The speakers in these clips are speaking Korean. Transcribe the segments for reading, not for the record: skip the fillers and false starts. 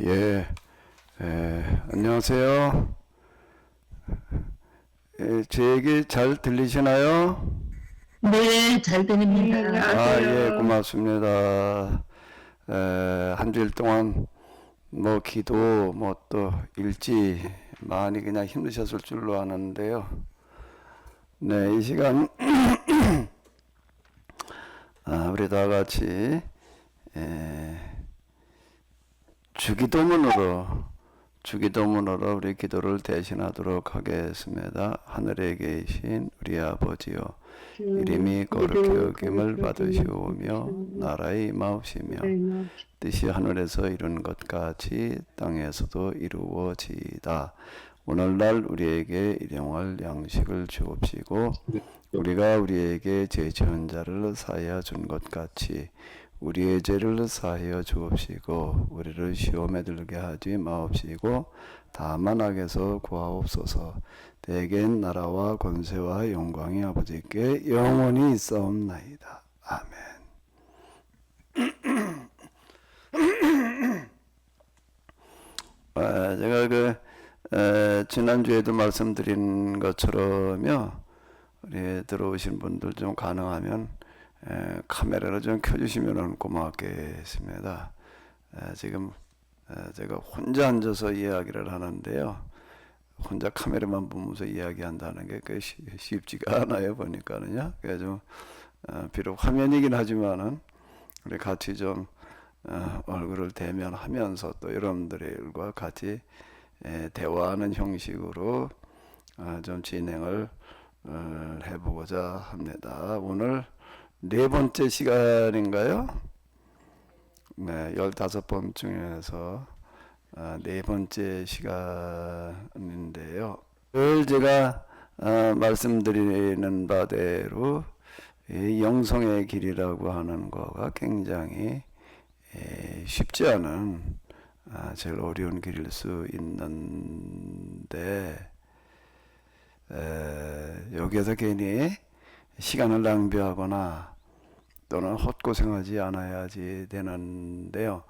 예, 안녕하세요. 제 얘기 잘 들리시나요? 네, 잘 들립니다. 예, 안녕하세요. 고맙습니다. 한 주일 동안 뭐 기도, 뭐 또 일지 많이 그냥 힘드셨을 줄로 아는데요. 네, 이 시간 우리 다 같이 에, 주기도문으로 우리 기도를 대신하도록 하겠습니다. 하늘에 계신 우리 아버지요, 이름이 거룩히 여김을 받으시오며 나라의 임하옵시며 뜻이 하늘에서 이룬 것 같이 땅에서도 이루어지이다. 오늘날 우리에게 일용할 양식을 주옵시고 우리가 우리에게 죄 지은 자를 사하여 준 것 같이 우리의 죄를 사하여 주옵시고 우리를 시험에 들게 하지 마옵시고 다만 악에서 구하옵소서. 대개는 나라와 권세와 영광이 아버지께 영원히 있사옵나이다. 아멘. 제가 지난주에도 말씀드린 것처럼요, 우리 들어오신 분들 좀 가능하면 카메라를 좀 켜주시면 고맙겠습니다. 지금 제가 혼자 앉아서 이야기를 하는데요, 혼자 카메라만 보면서 이야기한다는 게 쉽지가 않아요, 보니까는요. 그래서 비록 화면이긴 하지만은 우리 같이 좀 얼굴을 대면하면서 또 여러분들과 같이 대화하는 형식으로 좀 진행을 해보고자 합니다. 오늘 네 번째 시간인가요? 네, 15번 중에서 네 번째 시간인데요. 늘 제가 말씀드리는 바대로 이 영성의 길이라고 하는 거가 굉장히 쉽지 않은 제일 어려운 길일 수 있는데 여기에서 괜히 시간을 낭비하거나 또는 헛고생하지 않아야지 되는데요.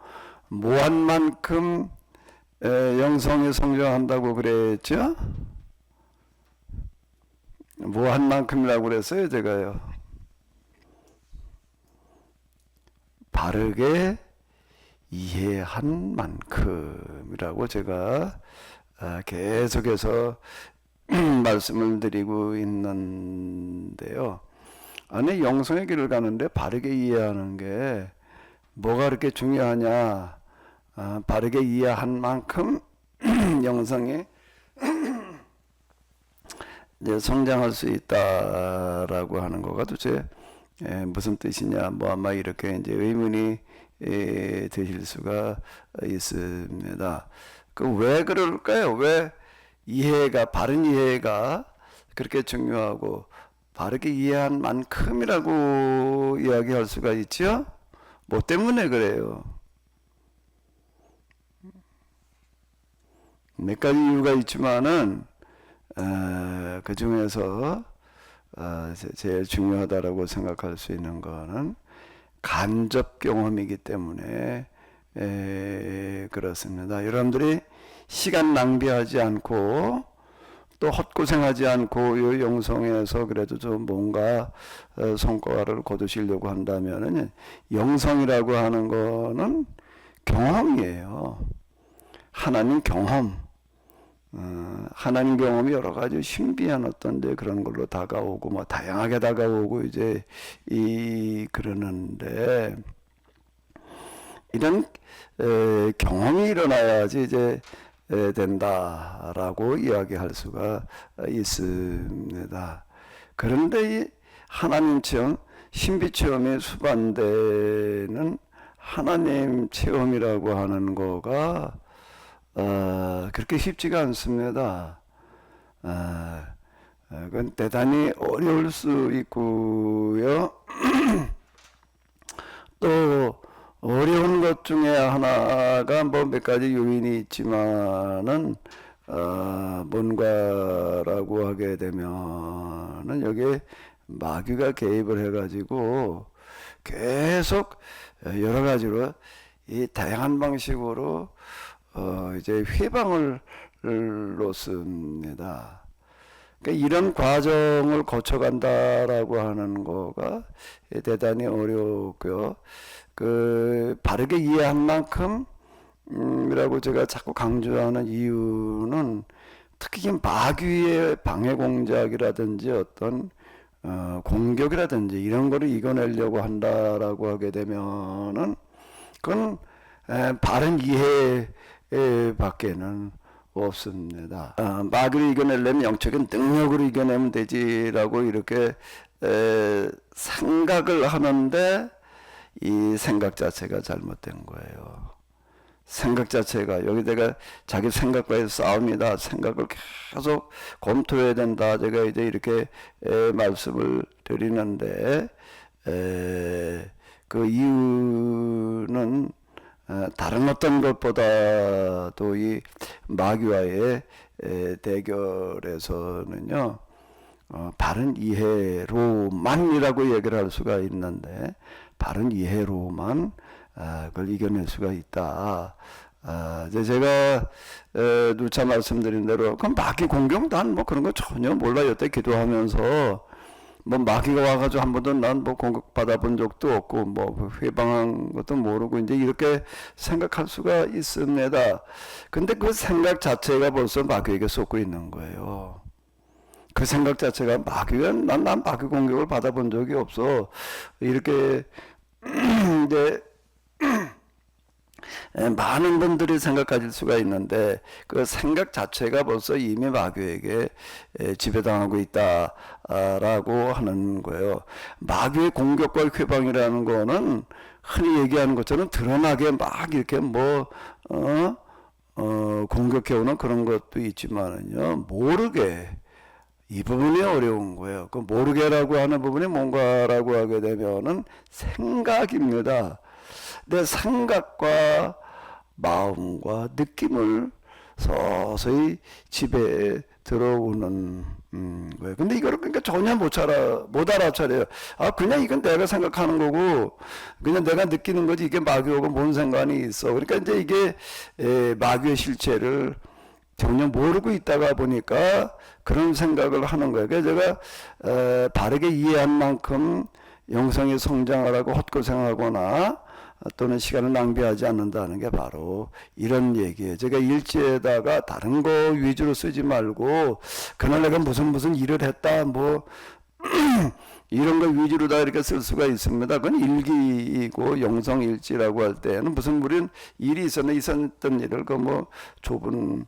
무한 만큼 영성이 성장한다고 그랬죠? 무한 만큼이라고 그랬어요, 제가요. 바르게 이해한 만큼이라고 제가 계속해서 말씀을 드리고 있는데요. 아니, 영성의 길을 가는데 바르게 이해하는 게 뭐가 그렇게 중요하냐? 바르게 이해한 만큼 영성이 이제 성장할 수 있다라고 하는 거가 도대체 무슨 뜻이냐? 뭐 아마 이렇게 이제 의문이 드실 수가 있습니다. 그 왜 그럴까요? 왜 이해가, 바른 이해가 그렇게 중요하고 바르게 이해한 만큼이라고 이야기할 수가 있죠? 뭐 때문에 그래요? 몇 가지 이유가 있지만은 그 중에서 제일 중요하다라고 생각할 수 있는 거는 간접 경험이기 때문에 그렇습니다. 여러분들이 시간 낭비하지 않고 또 헛고생하지 않고 이 영성에서 그래도 좀 뭔가 성과를 거두시려고 한다면은 영성이라고 하는 거는 경험이에요. 하나님 경험. 하나님 경험이 여러 가지 신비한 어떤데 그런 걸로 다가오고 뭐 다양하게 다가오고 이제 그러는데 이런 경험이 일어나야지 이제 된다라고 이야기할 수가 있습니다. 그런데 이 하나님 체험, 신비 체험의 수반되는 하나님 체험이라고 하는 거가 그렇게 쉽지가 않습니다. 그건 대단히 어려울 수 있고요. 또 어려운 것 중에 하나가 뭐 몇 가지 요인이 있지만은 뭔가라고 하게 되면은 여기에 마귀가 개입을 해가지고 계속 여러 가지로 이 다양한 방식으로 이제 회방을 놓습니다. 그러니까 이런 과정을 거쳐간다라고 하는 거가 대단히 어렵고요. 그 바르게 이해한 만큼 이라고 제가 자꾸 강조하는 이유는 특히 마귀의 방해 공작이라든지 어떤 공격이라든지 이런 거를 이겨내려고 한다라고 하게 되면은 그건 바른 이해 밖에는 없습니다. 마귀를 이겨내려면 영적인 능력으로 이겨내면 되지라고 이렇게 생각을 하는데 이 생각 자체가 잘못된 거예요. 생각 자체가 여기다가 자기 생각과의 싸움이다. 생각을 계속 검토해야 된다. 제가 이제 이렇게 말씀을 드리는데 그 이유는 다른 어떤 것보다도 이 마귀와의 대결에서는요 바른 이해로만이라고 얘기를 할 수가 있는데 바른 이해로만 그걸 이겨낼 수가 있다. 이제 제가 누차 말씀드린 대로 그 마귀 공격 난 뭐 그런 거 전혀 몰라요. 여태 기도하면서 뭐 마귀가 와가지고 한 번도 난 뭐 공격 받아본 적도 없고 뭐 회방한 것도 모르고 이제 이렇게 생각할 수가 있습니다. 근데 그 생각 자체가 벌써 마귀에게 쏟고 있는 거예요. 그 생각 자체가 마귀가 난 마귀 공격을 받아본 적이 없어. 이렇게 이제 많은 분들이 생각하실 수가 있는데 그 생각 자체가 벌써 이미 마귀에게 지배당하고 있다라고 하는 거예요. 마귀의 공격과 회방이라는 거는 흔히 얘기하는 것처럼 드러나게 막 이렇게 공격해오는 그런 것도 있지만은요 모르게 이 부분이 어려운 거예요. 그 모르게라고 하는 부분이 뭔가라고 하게 되면은 생각입니다. 내 생각과 마음과 느낌을 서서히 지배에 들어오는 거예요. 근데 이거를 그러니까 전혀 못 알아차려요. 그냥 이건 내가 생각하는 거고, 그냥 내가 느끼는 거지, 이게 마귀하고 뭔 상관이 있어. 그러니까 이제 이게 마귀의 실체를 전혀 모르고 있다가 보니까 그런 생각을 하는 거예요. 그래서 제가 바르게 이해한 만큼 영성이 성장하라고 헛고생하거나 또는 시간을 낭비하지 않는다는 게 바로 이런 얘기예요. 제가 일지에다가 다른 거 위주로 쓰지 말고 그날 내가 무슨 일을 했다 뭐 이런 거 위주로 다 이렇게 쓸 수가 있습니다. 그건 일기이고 영성일지라고 할 때는 무슨 우리는 일이 있었던 일을 그 뭐 좁은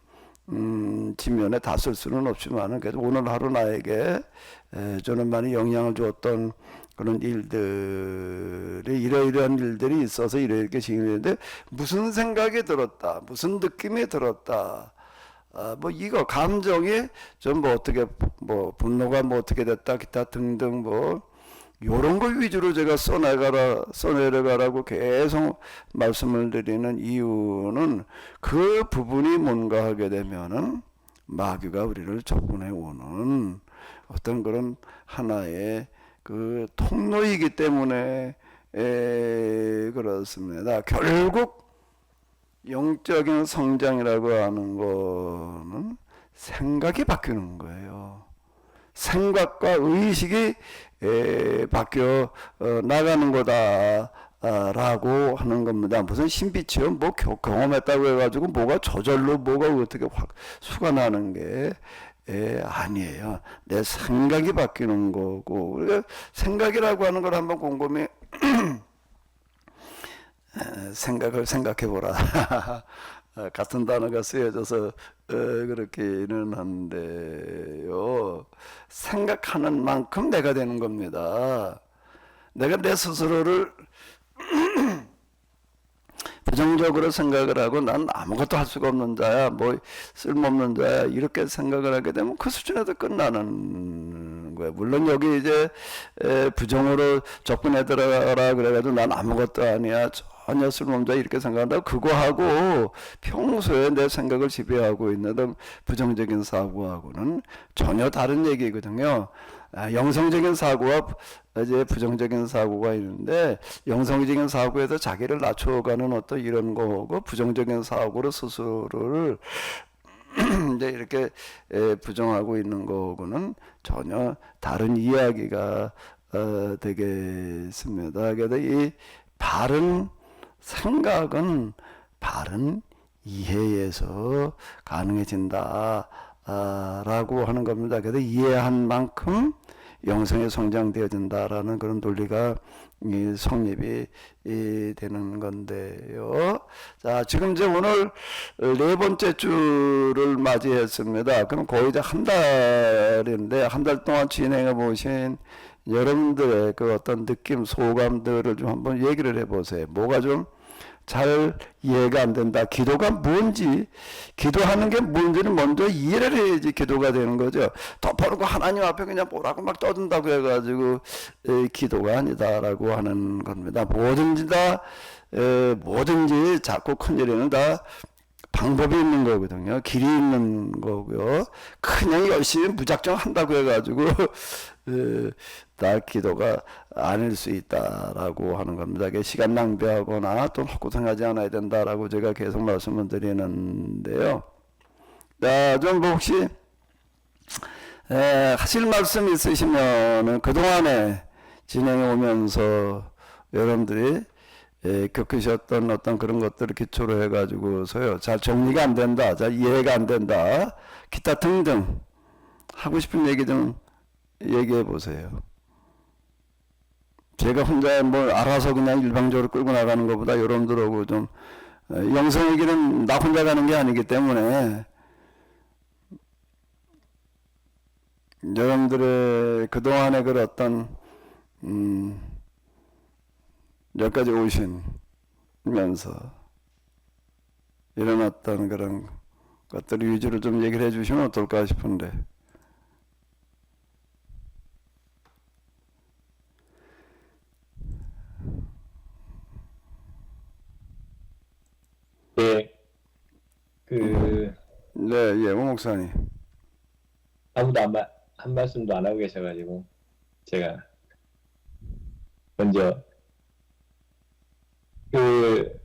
지면에 다 쓸 수는 없지만 그래도 오늘 하루 나에게 저는 많이 영향을 주었던 그런 일들이 이러이러한 일들이 있어서 이렇게 진행되는데 무슨 생각이 들었다, 무슨 느낌이 들었다, 뭐 이거 감정이 좀 뭐 어떻게 뭐 분노가 뭐 어떻게 됐다 기타 등등 뭐 요런 거 위주로 제가 써내려가라고 계속 말씀을 드리는 이유는 그 부분이 뭔가 하게 되면은 마귀가 우리를 접근해 오는 어떤 그런 하나의 그 통로이기 때문에 그렇습니다. 결국 영적인 성장이라고 하는 거는 생각이 바뀌는 거예요. 생각과 의식이 바뀌어 나가는 거다라고 하는 겁니다. 무슨 신비치요? 뭐 경험했다고 해가지고 뭐가 저절로 뭐가 어떻게 확 수가 나는 게 아니에요. 내 생각이 바뀌는 거고 생각이라고 하는 걸 한번 곰곰이 생각을 생각해보라. 같은 단어가 쓰여져서 그렇게는 한데요. 생각하는 만큼 내가 되는 겁니다. 내가 내 스스로를 부정적으로 생각을 하고 난 아무것도 할 수가 없는 자야, 뭐 쓸모없는 자야 이렇게 생각을 하게 되면 그 수준에서 끝나는 거야. 물론 여기 이제 부정으로 접근해 들어가라 그래가지고 난 아무것도 아니야, 전혀 쓸모없는 자 이렇게 생각한다고 그거하고 평소에 내 생각을 지배하고 있는 부정적인 사고하고는 전혀 다른 얘기거든요. 영성적인 사고와 이제 부정적인 사고가 있는데, 영성적인 사고에서 자기를 낮춰가는 어떤 이런 거고, 부정적인 사고로 스스로를 이제 이렇게 부정하고 있는 거고는 전혀 다른 이야기가 되겠습니다. 그래서 이 바른 생각은 바른 이해에서 가능해진다 라고 하는 겁니다. 그래서 이해한 만큼 영성이 성장되어진다라는 그런 논리가 성립이 되는 건데요. 자, 지금 이제 오늘 네 번째 주를 맞이했습니다. 그럼 거의 이제 한 달인데, 한 달 동안 진행해 보신 여러분들의 그 어떤 느낌, 소감들을 좀 한번 얘기를 해보세요. 뭐가 좀 잘 이해가 안 된다. 기도가 뭔지, 기도하는 게 뭔지는 먼저 이해를 해야지 기도가 되는 거죠. 덮어놓고 하나님 앞에 그냥 뭐라고 막 떠든다고 해가지고 기도가 아니다라고 하는 겁니다. 뭐든지 자꾸 큰일에는 다 방법이 있는 거거든요. 길이 있는 거고요. 그냥 열심히 무작정 한다고 해가지고 다 기도가 아닐 수 있다라고 하는 겁니다. 시간 낭비하거나 또 헛고생하지 않아야 된다라고 제가 계속 말씀을 드리는데요. 자, 좀 혹시 하실 말씀 있으시면은 그동안에 진행해 오면서 여러분들이 겪으셨던 어떤 그런 것들을 기초로 해가지고서요, 잘 정리가 안 된다, 잘 이해가 안 된다, 기타 등등 하고 싶은 얘기 좀 얘기해 보세요. 제가 혼자 뭘 알아서 그냥 일방적으로 끌고 나가는 것보다 여러분들하고 좀 영성의 길은 나 혼자 가는 게 아니기 때문에 여러분들의 그동안의 그런 어떤 여기까지 오시면서 일어났던 그런 것들 위주로 좀 얘기를 해주시면 어떨까 싶은데. 네, 네, 예, 오 목사님. 아무도 한 말씀도 안 하고 계셔가지고, 제가 먼저, 예,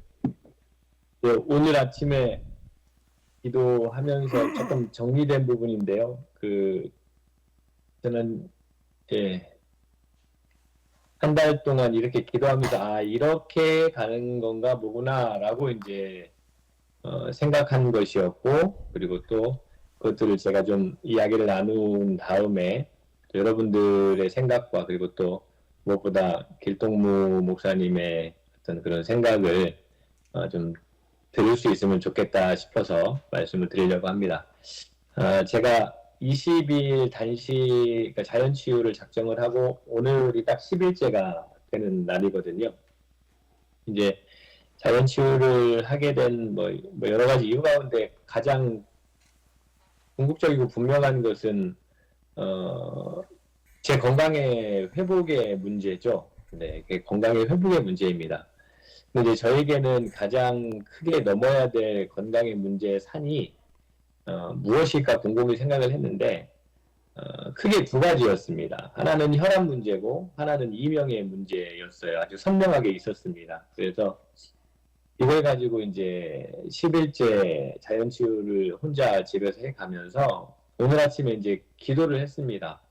오늘 아침에 기도하면서 조금 정리된 부분인데요. 저는, 예, 한 달 동안 이렇게 기도하면서, 이렇게 가는 건가 보구나라고 이제, 생각한 것이었고, 그리고 또 그것들을 제가 좀 이야기를 나눈 다음에 여러분들의 생각과, 그리고 또 무엇보다 길동무 목사님의 어떤 그런 생각을 좀 들을 수 있으면 좋겠다 싶어서 말씀을 드리려고 합니다. 제가 20일 단식, 그러니까 자연치유를 작정을 하고 오늘이 딱 10일째가 되는 날이거든요. 이제 자연치유를 하게 된 여러 가지 이유 가운데 가장 궁극적이고 분명한 것은 제 건강의 회복의 문제죠. 네, 건강의 회복의 문제입니다. 근데 이제 저에게는 가장 크게 넘어야 될 건강의 문제의 산이 무엇일까 곰곰이 생각을 했는데 크게 두 가지였습니다. 하나는 혈압 문제고 하나는 이명의 문제였어요. 아주 선명하게 있었습니다. 그래서 이걸 가지고 이제 10일째 자연치유를 혼자 집에서 해가면서 오늘 아침에 이제 기도를 했습니다.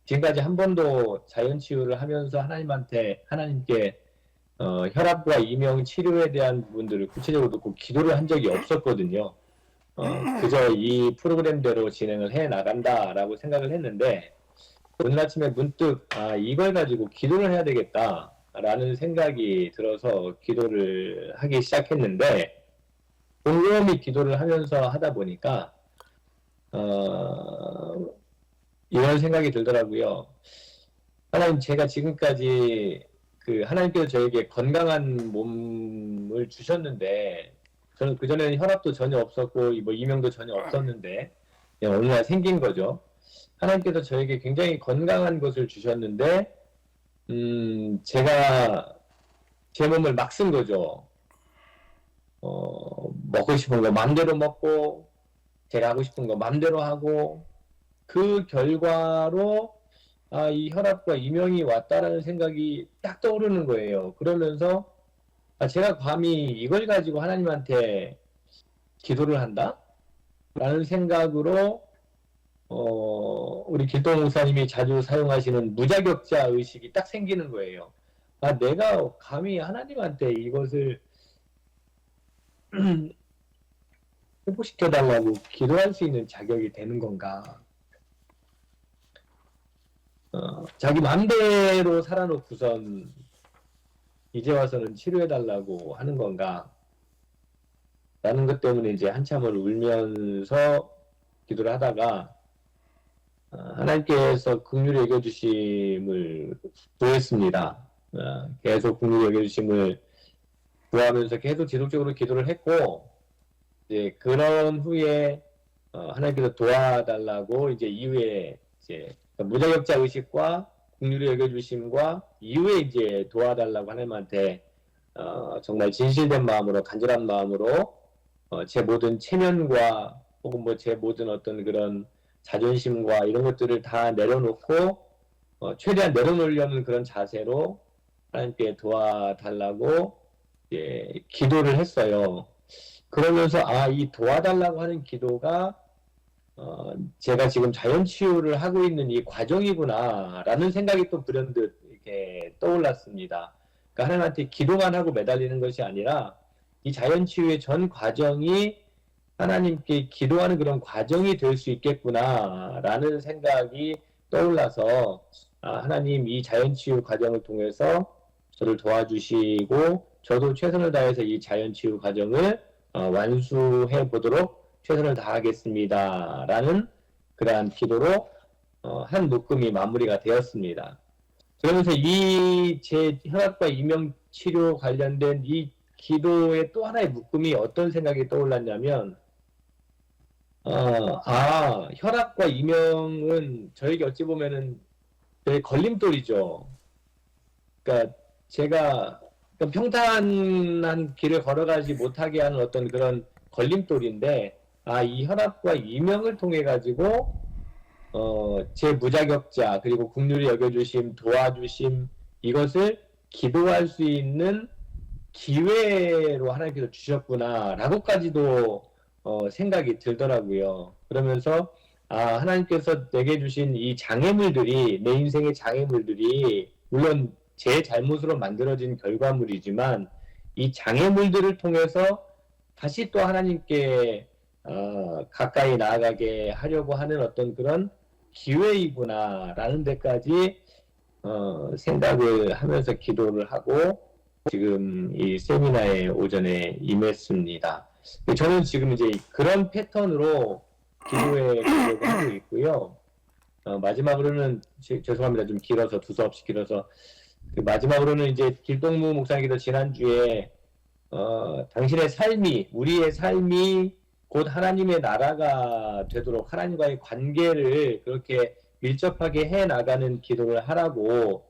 지금까지 한 번도 자연치유를 하면서 하나님께 혈압과 이명 치료에 대한 부분들을 구체적으로 듣고 기도를 한 적이 없었거든요. 그저 이 프로그램대로 진행을 해 나간다라고 생각을 했는데 오늘 아침에 문득 이걸 가지고 기도를 해야 되겠다라는 생각이 들어서 기도를 하기 시작했는데 곰곰이 기도를 하면서 하다 보니까 이런 생각이 들더라고요. 하나님, 제가 지금까지 하나님께서 저에게 건강한 몸을 주셨는데 저는 그전에는 혈압도 전혀 없었고 이명도 전혀 없었는데 그냥 어느 날 생긴 거죠. 하나님께서 저에게 굉장히 건강한 것을 주셨는데 제가 제 몸을 막 쓴 거죠. 먹고 싶은 거 마음대로 먹고 제가 하고 싶은 거 마음대로 하고 그 결과로 이 혈압과 이명이 왔다라는 생각이 딱 떠오르는 거예요. 그러면서 제가 감히 이걸 가지고 하나님한테 기도를 한다? 라는 생각으로 우리 길동 목사님이 자주 사용하시는 무자격자 의식이 딱 생기는 거예요. 내가 감히 하나님한테 이것을 회복시켜달라고 기도할 수 있는 자격이 되는 건가? 자기 마음대로 살아놓고선 이제 와서는 치료해달라고 하는 건가? 라는 것 때문에 이제 한참을 울면서 기도를 하다가 하나님께서 긍휼히 여겨주심을 구했습니다. 계속 긍휼히 여겨주심을 구하면서 계속 지속적으로 기도를 했고, 이제 그런 후에 하나님께서 도와달라고 이제 이후에 이제 무자격자 의식과 긍휼히 여겨주심과 이후에 이제 도와달라고 하나님한테 정말 진실된 마음으로 간절한 마음으로 제 모든 체면과 혹은 뭐 제 모든 어떤 그런 자존심과 이런 것들을 다 내려놓고 최대한 내려놓으려는 그런 자세로 하나님께 도와달라고 기도를 했어요. 그러면서 이 도와달라고 하는 기도가 제가 지금 자연치유를 하고 있는 이 과정이구나라는 생각이 또 불현듯 이렇게 떠올랐습니다. 그러니까 하나님한테 기도만 하고 매달리는 것이 아니라 이 자연치유의 전 과정이 하나님께 기도하는 그런 과정이 될 수 있겠구나라는 생각이 떠올라서 하나님 이 자연치유 과정을 통해서 저를 도와주시고 저도 최선을 다해서 이 자연치유 과정을 완수해 보도록 최선을 다하겠습니다. 라는 그러한 기도로 한 묶음이 마무리가 되었습니다. 그러면서 이 제 혈압과 이명 치료 관련된 이 기도의 또 하나의 묶음이 어떤 생각이 떠올랐냐면 혈압과 이명은 저에게 어찌 보면은 되게 걸림돌이죠. 그러니까 제가 평탄한 길을 걸어가지 못하게 하는 어떤 그런 걸림돌인데 이 혈압과 이명을 통해 가지고 제 무자격자 그리고 긍휼히 여겨주심 도와주심 이것을 기도할 수 있는 기회로 하나님께서 주셨구나라고까지도 생각이 들더라고요. 그러면서 하나님께서 내게 주신 이 장애물들이 내 인생의 장애물들이 물론 제 잘못으로 만들어진 결과물이지만 이 장애물들을 통해서 다시 또 하나님께 가까이 나아가게 하려고 하는 어떤 그런 기회이구나라는 데까지 생각을 하면서 기도를 하고 지금 이 세미나에 오전에 임했습니다. 저는 지금 이제 그런 패턴으로 기도를 하고 있고요. 마지막으로는 죄송합니다. 좀 길어서 두서없이 길어서 마지막으로는 이제 길동무 목사님께서 지난주에 당신의 삶이 우리의 삶이 곧 하나님의 나라가 되도록 하나님과의 관계를 그렇게 밀접하게 해 나가는 기도를 하라고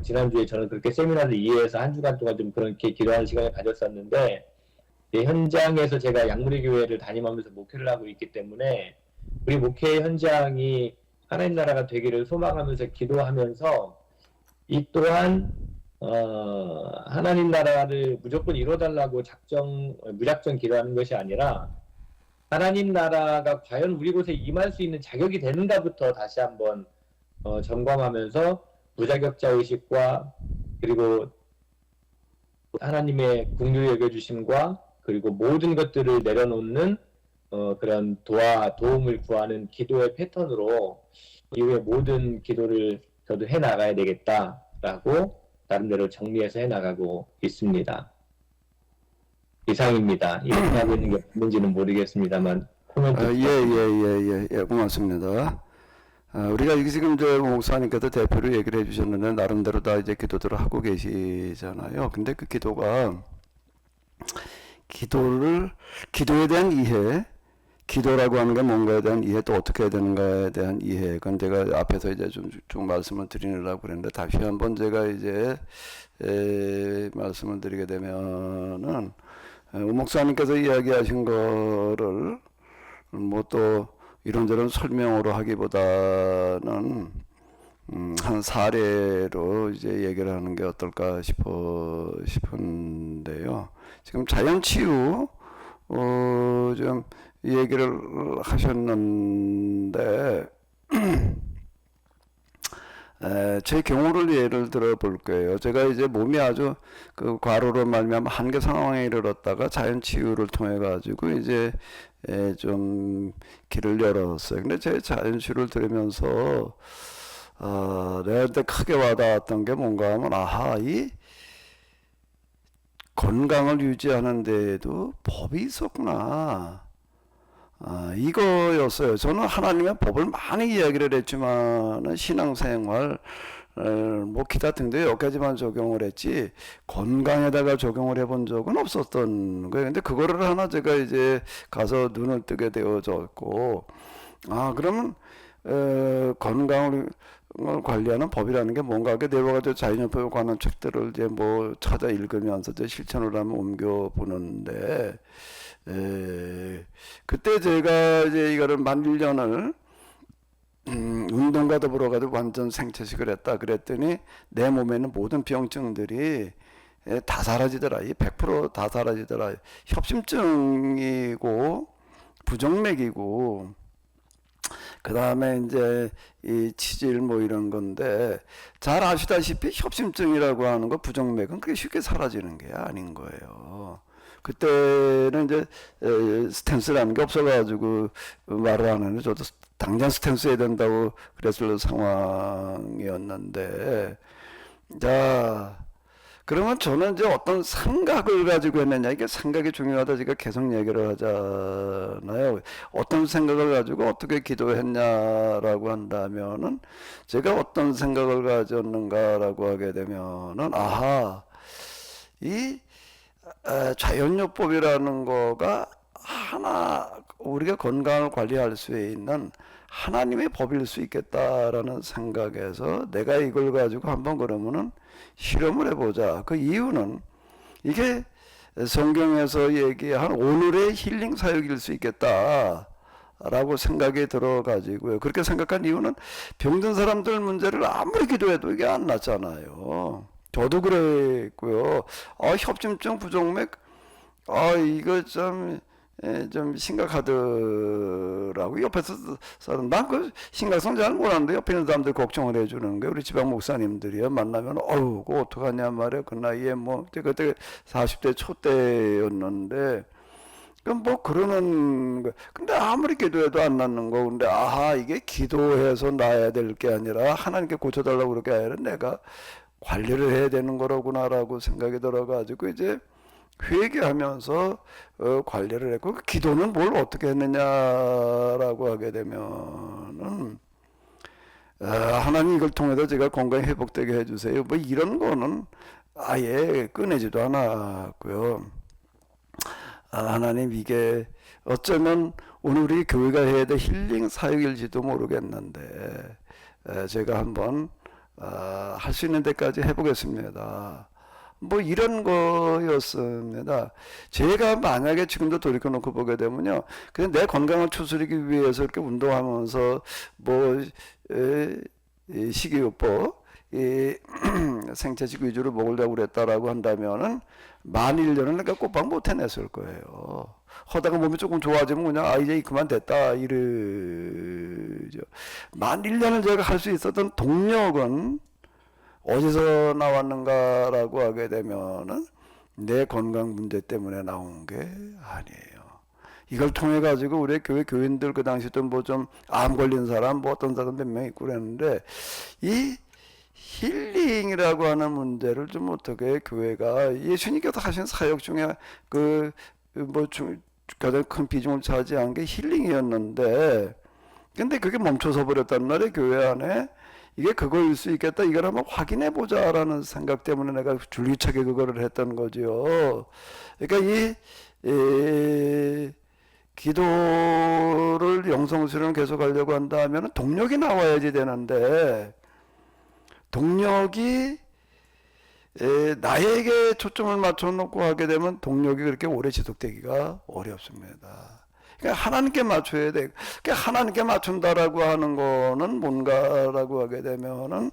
지난주에 저는 그렇게 세미나를 이해해서 한 주간 동안 좀 그렇게 기도하는 시간을 가졌었는데 현장에서 제가 양무리 교회를 담임하면서 목회를 하고 있기 때문에 우리 목회 현장이 하나님 나라가 되기를 소망하면서 기도하면서 이 또한 하나님 나라를 무조건 이뤄달라고 무작정 기도하는 것이 아니라 하나님 나라가 과연 우리 곳에 임할 수 있는 자격이 되는가부터 다시 한번 점검하면서 무자격자 의식과 그리고 하나님의 긍휼히 여겨주심과 그리고 모든 것들을 내려놓는 그런 도움을 구하는 기도의 패턴으로 이후에 모든 기도를 저도 해나가야 되겠다라고 나름대로 정리해서 해나가고 있습니다. 이상입니다. 이렇게 하고 있는 게 뭔지는 모르겠습니다만 코멘트 예, 고맙습니다. 우리가 이게 지금 목사님께서 대표로 얘기를 해주셨는데 나름대로 다 이제 기도들을 하고 계시잖아요. 근데 그 기도가 기도에 대한 이해, 기도라고 하는 게 뭔가에 대한 이해, 또 어떻게 해야 되는가에 대한 이해. 그건 제가 앞에서 이제 좀 말씀을 드리려고 그랬는데 다시 한번 제가 이제 말씀을 드리게 되면은 목사님께서 이야기하신 거를 뭐 또 이런저런 설명으로 하기보다는 한 사례로 이제 얘기를 하는 게 어떨까 싶은데요. 지금 자연치유 좀 얘기를 하셨는데 제 경우를 예를 들어 볼 거예요. 제가 이제 몸이 아주 그 과로로 말미암아 한계 상황에 이르렀다가 자연치유를 통해 가지고 이제 좀 길을 열었어요. 근데 제 자연치유를 들으면서 내가 그때 크게 와닿았던 게 뭔가 하면 이 건강을 유지하는 데에도 법이 있었구나. 이거였어요. 저는 하나님의 법을 많이 이야기를 했지만 신앙생활 뭐 기타 등등 몇 가지만 적용을 했지 건강에다가 적용을 해본 적은 없었던 거예요. 근데 그거를 하나 제가 이제 가서 눈을 뜨게 되어졌고 그러면 건강을 관리하는 법이라는 게 뭔가 하게 내려가지고 자연요법에 관한 책들을 이제 뭐 찾아 읽으면서 이제 실천을 하면 옮겨 보는데 그때 제가 이제 이거를 만 1년을 운동과 더불어 가지고 완전 생채식을 했다 그랬더니 내 몸에 있는 모든 병증들이 다 사라지더라. 100%다 사라지더라. 협심증이고 부정맥이고 그 다음에 이제 이 치질 뭐 이런 건데 잘 아시다시피 협심증이라고 하는 거 부정맥은 그게 쉽게 사라지는 게 아닌 거예요. 그때는 이제 스탠스라는 게 없어가지고 말을 안 하는데 저도 당장 스탠스 해야 된다고 그랬을 상황이었는데 자 그러면 저는 이제 어떤 생각을 가지고 했느냐 이게 생각이 중요하다 제가 계속 얘기를 하잖아요. 어떤 생각을 가지고 어떻게 기도했냐라고 한다면은 제가 어떤 생각을 가졌는가라고 하게 되면은 이 자연요법이라는 거가 하나 우리가 건강을 관리할 수 있는 하나님의 법일 수 있겠다라는 생각에서 내가 이걸 가지고 한번 그러면은 실험을 해보자. 그 이유는 이게 성경에서 얘기한 오늘의 힐링 사역일 수 있겠다라고 생각이 들어가지고요. 그렇게 생각한 이유는 병든 사람들 문제를 아무리 기도해도 이게 안 낫잖아요. 저도 그랬고요. 협심증 부정맥 이거 좀 심각하더라고. 옆에서 난 그 심각성 잘 몰랐는데 옆에 있는 사람들 걱정을 해주는 게 우리 지방 목사님들이요. 만나면 그거 어떡하냐 말이야. 그 나이에 뭐 그때 40대 초대였는데 뭐 그러는 거. 근데 아무리 기도해도 안 낫는 거. 근데 이게 기도해서 나아야 될 게 아니라 하나님께 고쳐달라고 그렇게 아니라 내가 관리를 해야 되는 거로구나라고 생각이 들어가지고 이제 회개하면서 관리를 했고 기도는 뭘 어떻게 했느냐라고 하게 되면은 하나님 이걸 통해서 제가 건강히 회복되게 해주세요. 뭐 이런 거는 아예 꺼내지도 않았고요. 하나님 이게 어쩌면 오늘 우리 교회가 해야 될 힐링 사역일지도 모르겠는데 제가 한번 할 수 있는 데까지 해보겠습니다. 뭐 이런 거였습니다. 제가 만약에 지금도 돌이켜놓고 보게 되면요, 그냥 내 건강을 추스르기 위해서 이렇게 운동하면서 뭐 식이요법, 생채식 위주로 먹으려고 그랬다라고 한다면은 만 1년을 내가 꼬박 못 해냈을 거예요. 하다가 몸이 조금 좋아지면 그냥 이제 그만 됐다 이러죠. 만 1년을 제가 할 수 있었던 동력은 어디서 나왔는가라고 하게 되면은 내 건강 문제 때문에 나온 게 아니에요. 이걸 통해 가지고 우리 교회 교인들 그 당시도 뭐 좀 암 걸린 사람 뭐 어떤 사람 몇 명 있고 그랬는데 이 힐링이라고 하는 문제를 좀 어떻게 교회가 예수님께서 하신 사역 중에 가장 큰 비중을 차지한 게 힐링이었는데 근데 그게 멈춰서 버렸단 말이에요. 교회 안에 이게 그거일 수 있겠다. 이걸 한번 확인해 보자라는 생각 때문에 내가 줄기차게 그거를 했던 거죠. 그러니까 이 기도를 영성수련 계속 하려고 한다면 동력이 나와야지 되는데 동력이 나에게 초점을 맞춰 놓고 하게 되면 동력이 그렇게 오래 지속되기가 어렵습니다. 그러니까 하나님께 맞춰야 돼. 그러니까 하나님께 맞춘다라고 하는 거는 뭔가라고 하게 되면은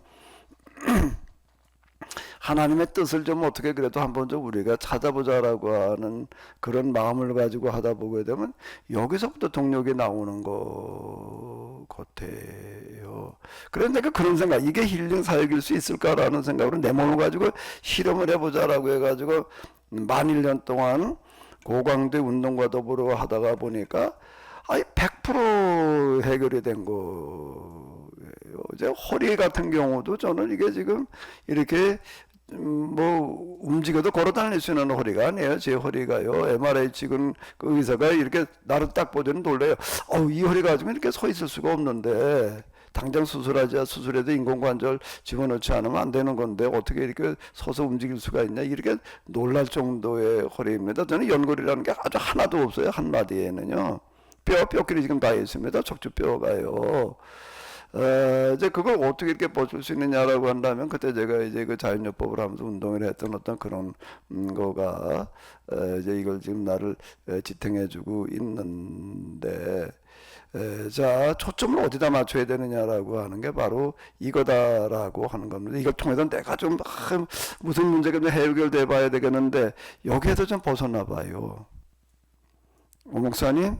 하나님의 뜻을 좀 어떻게 그래도 한번 좀 우리가 찾아보자라고 하는 그런 마음을 가지고 하다 보게 되면 여기서부터 동력이 나오는 것 같아요. 그런데 그런 생각, 이게 힐링 사역일 수 있을까라는 생각으로 내 몸을 가지고 실험을 해보자라고 해가지고 만 1년 동안 고강도 운동과 더불어 하다가 보니까 아예 100% 해결이 된 거예요. 이제 허리 같은 경우도 저는 이게 지금 이렇게 뭐 움직여도 걸어 다닐 수 있는 허리가 아니에요. 제 허리가요. MRI 찍은 그 의사가 이렇게 나를 딱 보더니 놀래요. 이 허리 가지고 이렇게 서 있을 수가 없는데 당장 수술해도 인공관절 집어넣지 않으면 안 되는 건데 어떻게 이렇게 서서 움직일 수가 있냐, 이렇게 놀랄 정도의 허리입니다. 저는 연골이라는 게 아주 하나도 없어요. 한마디에는요. 뼈끼리 지금 다 있습니다. 척추뼈가요. 이제 그걸 어떻게 이렇게 버틸 수 있느냐라고 한다면, 그때 제가 이제 그 자연요법을 하면서 운동을 했던 어떤 그런 거가 이제 이걸 지금 나를 지탱해주고 있는데, 자, 초점을 어디다 맞춰야 되느냐라고 하는 게 바로 이거다라고 하는 겁니다. 이걸 통해서 내가 좀 무슨 문제가 좀 해결돼 봐야 되겠는데 여기에서 좀 벗어나 봐요. 오 목사님,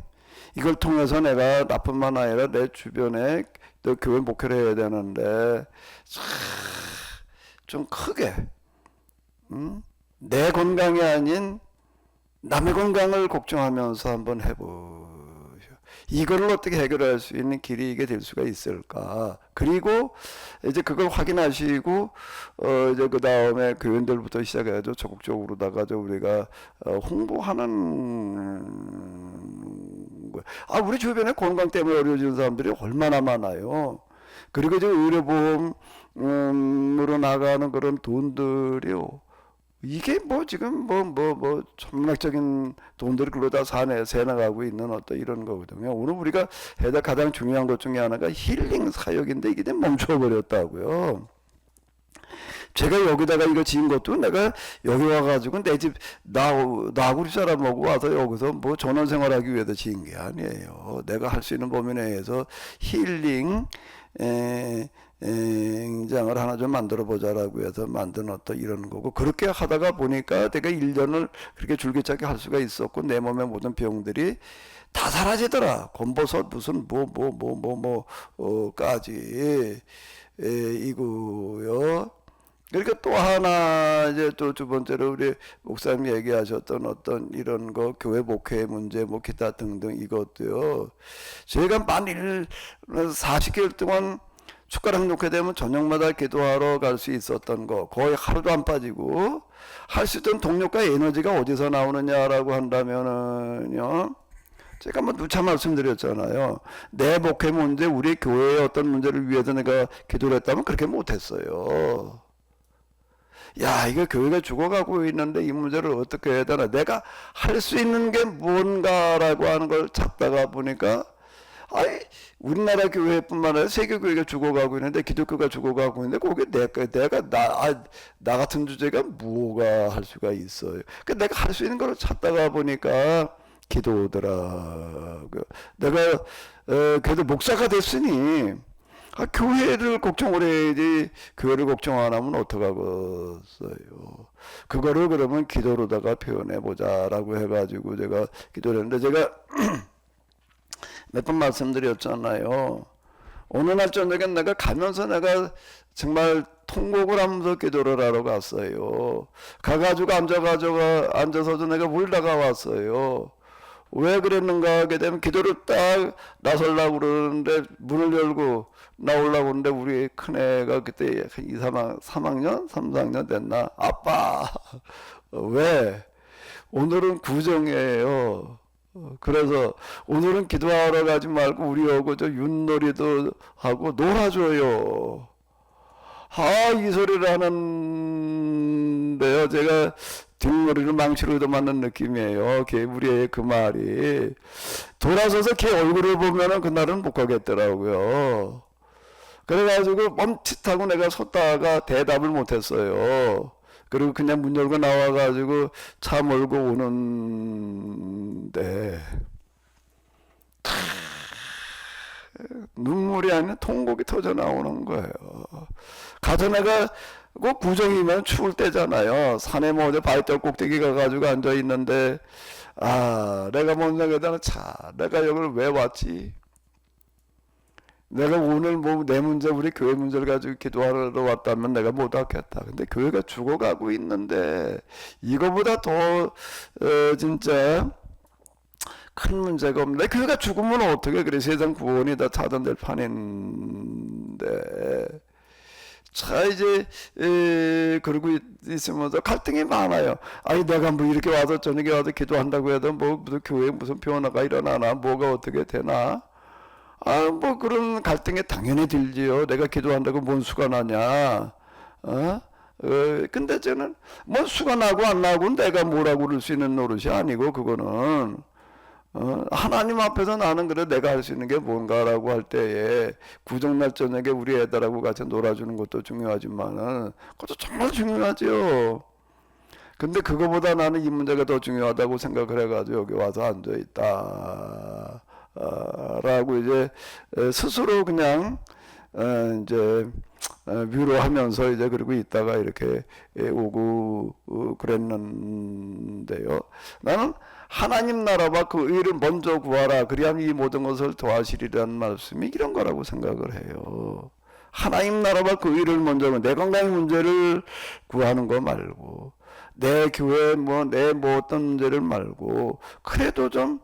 이걸 통해서 내가 나뿐만 아니라 내 주변에 또 교회 목회를 해야 되는데 좀 크게 내 건강이 아닌 남의 건강을 걱정하면서 한번 해보죠. 이걸 어떻게 해결할 수 있는 길이 이게 될 수가 있을까? 그리고 이제 그걸 확인하시고 이제 그 다음에 교인들부터 시작해서 적극적으로다가 우리가 홍보하는 거예요. 우리 주변에 건강 때문에 어려워지는 사람들이 얼마나 많아요. 그리고 이제 의료보험으로 나가는 그런 돈들이요. 이게 뭐 지금 천문학적인 돈들이 그러다 새나가고 있는 어떤 이런 거거든요. 오늘 우리가 해다 가장 중요한 것 중에 하나가 힐링 사역인데 이게 멈춰버렸다고요. 제가 여기다가 이거 지은 것도 내가 여기 와가지고 내 집 나구리 사람하고 와서 여기서 뭐 전원생활하기 위해서 지은 게 아니에요. 내가 할 수 있는 범위 내에서 힐링 장을 하나 좀 만들어 보자라고 해서 만든 어떤 이런 거고, 그렇게 하다가 보니까 내가 1년을 그렇게 줄기차게 할 수가 있었고 내 몸의 모든 병들이 다 사라지더라. 검버섯 무슨 까지 이고요. 그러니까 또 하나 이제 또 두 번째로 우리 목사님 얘기하셨던 어떤 이런 거 교회 목회 문제 뭐 기타 등등 이것도요. 제가 만일 40개월 동안 숟가락 놓게 되면 저녁마다 기도하러 갈 수 있었던 거 거의 하루도 안 빠지고 할 수 있던 동력과 에너지가 어디서 나오느냐라고 한다면은요. 제가 뭐 누차 말씀드렸잖아요. 내 목회 문제, 우리 교회의 어떤 문제를 위해서 내가 기도를 했다면 그렇게 못했어요. 야, 이거 교회가 죽어가고 있는데 이 문제를 어떻게 해야 되나? 내가 할 수 있는 게 뭔가라고 하는 걸 찾다가 보니까 우리나라 교회뿐만 아니라 세계 교회가 죽어가고 있는데, 기독교가 죽어가고 있는데 거기에 나 같은 주제가 뭐가 할 수가 있어요. 그러니까 내가 할 수 있는 걸 찾다가 보니까 기도더라고요. 내가 그래도 목사가 됐으니 교회를 걱정을 해야지, 교회를 걱정 안 하면 어떡하겠어요. 그거를 그러면 기도로다가 표현해 보자라고 해가지고 제가 기도를 했는데, 제가 몇 번 말씀드렸잖아요. 어느 날 저녁에 내가 가면서 내가 정말 통곡을 하면서 기도를 하러 갔어요. 가가지고 앉아서도 내가 울다가 왔어요. 왜 그랬는가 하게 되면, 기도를 딱 나서려고 그러는데 문을 열고 나오려고 하는데 우리 큰애가 그때 3학년 3학년 됐나? 아빠 왜? 오늘은 구정이에요. 그래서 오늘은 기도하러 가지 말고 우리하고 저 윷놀이도 하고 놀아줘요. 이 소리를 하는데요, 제가 뒷머리를 망치로도 맞는 느낌이에요. 우리의 그 말이 돌아서서 걔 얼굴을 보면은 그날은 못 가겠더라고요. 그래가지고 멈칫하고 내가 섰다가 대답을 못했어요. 그리고 그냥 문 열고 나와가지고 차 몰고 오는데 눈물이 아니라 통곡이 터져 나오는 거예요. 가정애가 꼭 구정이면 추울 때잖아요. 산에 뭐 어디 바위돌 꼭대기 가가지고 앉아 있는데, 아, 내가 뭔 생각에다가 내가 여기를 왜 왔지? 내가 오늘 뭐 내 문제, 우리 교회 문제를 가지고 기도하러 왔다면 내가 못 왔겠다. 근데 교회가 죽어가고 있는데 이거보다 더 진짜 큰 문제가 없는데, 교회가 죽으면 어떻게 그래? 세상 구원이 다 차단될 판인데. 자, 이제 그러고 있으면서 갈등이 많아요. 아니, 내가 뭐 이렇게 와서 저녁에 와서 기도한다고 해도 뭐 무슨 교회에 무슨 변화가 일어나나, 뭐가 어떻게 되나? 아, 뭐 그런 갈등이 당연히 들지요. 내가 기도한다고 뭔 수가 나냐? 근데 저는 뭐 수가 나고 안 나고는 내가 뭐라고 그럴 수 있는 노릇이 아니고, 그거는 하나님 앞에서 나는 그래 내가 할 수 있는 게 뭔가라고 할 때에 구정날 저녁에 우리 애들하고 같이 놀아주는 것도 중요하지만은 그것도 정말 중요하죠. 근데 그거보다 나는 이 문제가 더 중요하다고 생각을 해가지고 여기 와서 앉아있다 라고 이제 스스로 그냥 이제 위로하면서 이제 그러고 있다가 이렇게 오고 그랬는데요. 나는 하나님 나라와 그 의를 먼저 구하라, 그리하면 이 모든 것을 더하시리라는 말씀이 이런 거라고 생각을 해요. 하나님 나라와 그 의를 먼저, 내 건강 문제를 구하는 거 말고, 내 교회 내 어떤 문제를 말고, 그래도 좀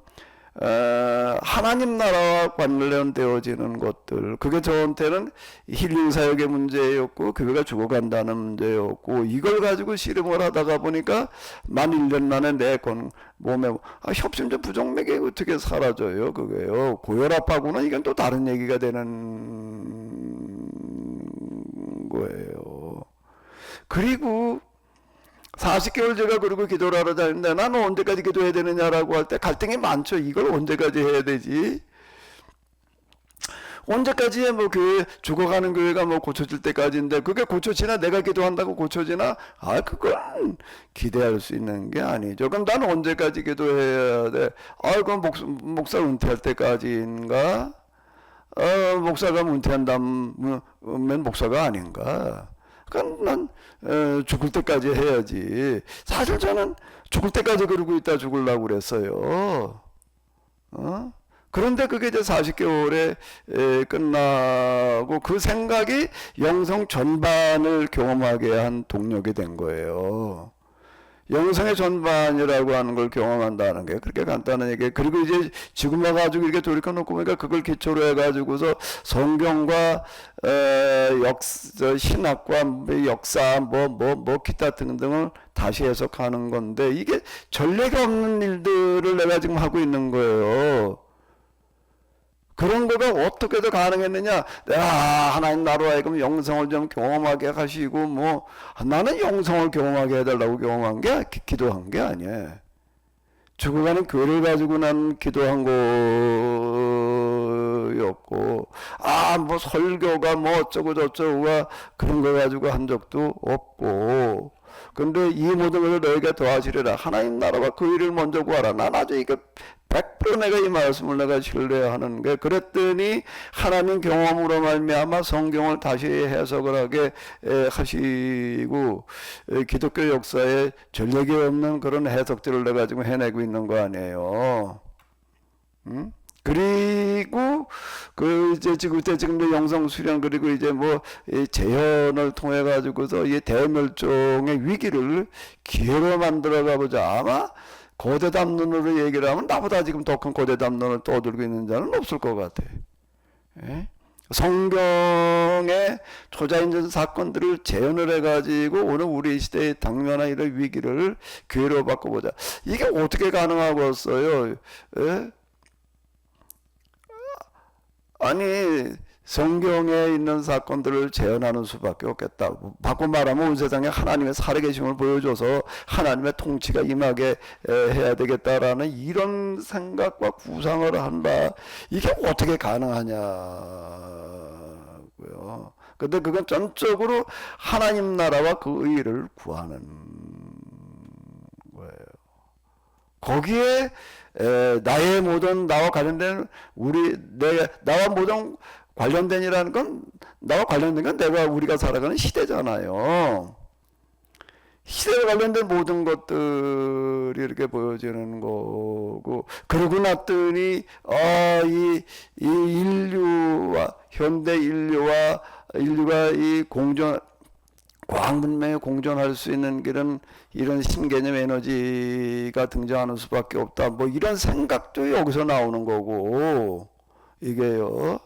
하나님 나라와 관련되어지는 것들, 그게 저한테는 힐링 사역의 문제였고 교회가 죽어간다는 문제였고, 이걸 가지고 씨름을 하다가 보니까 만 1년 만에 내 몸에 협심증 부정맥이 어떻게 사라져요. 그게요, 고혈압하고는 이건 또 다른 얘기가 되는 거예요. 그리고 40개월 제가 그러고 기도를 하러 다니는데, 나는 언제까지 기도해야 되느냐라고 할 때 갈등이 많죠. 이걸 언제까지 해야 되지? 언제까지 뭐 교회, 죽어가는 교회가 뭐 고쳐질 때까지인데, 그게 고쳐지나, 내가 기도한다고 고쳐지나? 아, 그건 기대할 수 있는 게 아니죠. 그럼 나는 언제까지 기도해야 돼? 아, 그건 목사 은퇴할 때까지인가? 목사가 은퇴한다면 목사가 아닌가? 그러니까 난 죽을 때까지 해야지. 사실 저는 죽을 때까지 그러고 있다 죽으려고 그랬어요. 그런데 그게 이제 40개월에 끝나고 그 생각이 영성 전반을 경험하게 한 동력이 된 거예요. 영성의 전반이라고 하는 걸 경험한다는 게 그렇게 간단한 얘기예요. 그리고 이제 지금 와가지고 이렇게 돌이켜놓고 보니까 그걸 기초로 해가지고서 성경과 신학과 역사 기타 등등을 다시 해석하는 건데, 이게 전례가 없는 일들을 내가 지금 하고 있는 거예요. 그런 거가 어떻게 더 가능했느냐? 하나님 나로 하여금 영성을 좀 경험하게 하시고, 나는 영성을 경험하게 해달라고 기도한 게 아니에요. 죽어가는 교회를 가지고 난 기도한 거였고, 설교가 어쩌고 저쩌고가 그런 거 가지고 한 적도 없고, 근데 이 모든 것을 너희가 더하시리라. 하나님 나라와 그 일을 먼저 구하라. 난 아주 이거 100% 내가 이 말씀을 내가 신뢰하는 게, 그랬더니 하나님 경험으로 말미암아 성경을 다시 해석을 하게 하시고, 기독교 역사에 전례기 없는 그런 해석들을 내가 지금 해내고 있는 거 아니에요. 그리고 지금 영성 수련, 그리고 이제 재현을 통해 가지고서 이 대멸종의 위기를 기회로 만들어 가보자. 아마 고대 담론으로 얘기를 하면 나보다 지금 더 큰 고대 담론을 떠들고 있는 자는 없을 것 같아. 예? 성경의 초자연적 사건들을 재현을 해가지고 오늘 우리 시대의 당면한 이런 위기를 기회로 바꿔보자. 이게 어떻게 가능하겠어요? 예? 아니, 성경에 있는 사건들을 재현하는 수밖에 없겠다. 바꿔 말하면 온 세상에 하나님의 살아계심을 보여줘서 하나님의 통치가 임하게 해야 되겠다라는 이런 생각과 구상을 한다. 이게 어떻게 가능하냐고요. 근데 그건 전적으로 하나님 나라와 그 의를 구하는 거예요. 거기에 나의 모든 나와 관련된 나와 모든 관련된이라는 건 나와 관련된 건 우리가 살아가는 시대잖아요. 시대에 관련된 모든 것들이 이렇게 보여지는 거고, 그러고 났더니 이 인류와 현대 인류가 이 과학 문명에 공존할 수 있는 이런 신개념 에너지가 등장하는 수밖에 없다. 뭐 이런 생각도 여기서 나오는 거고, 이게요.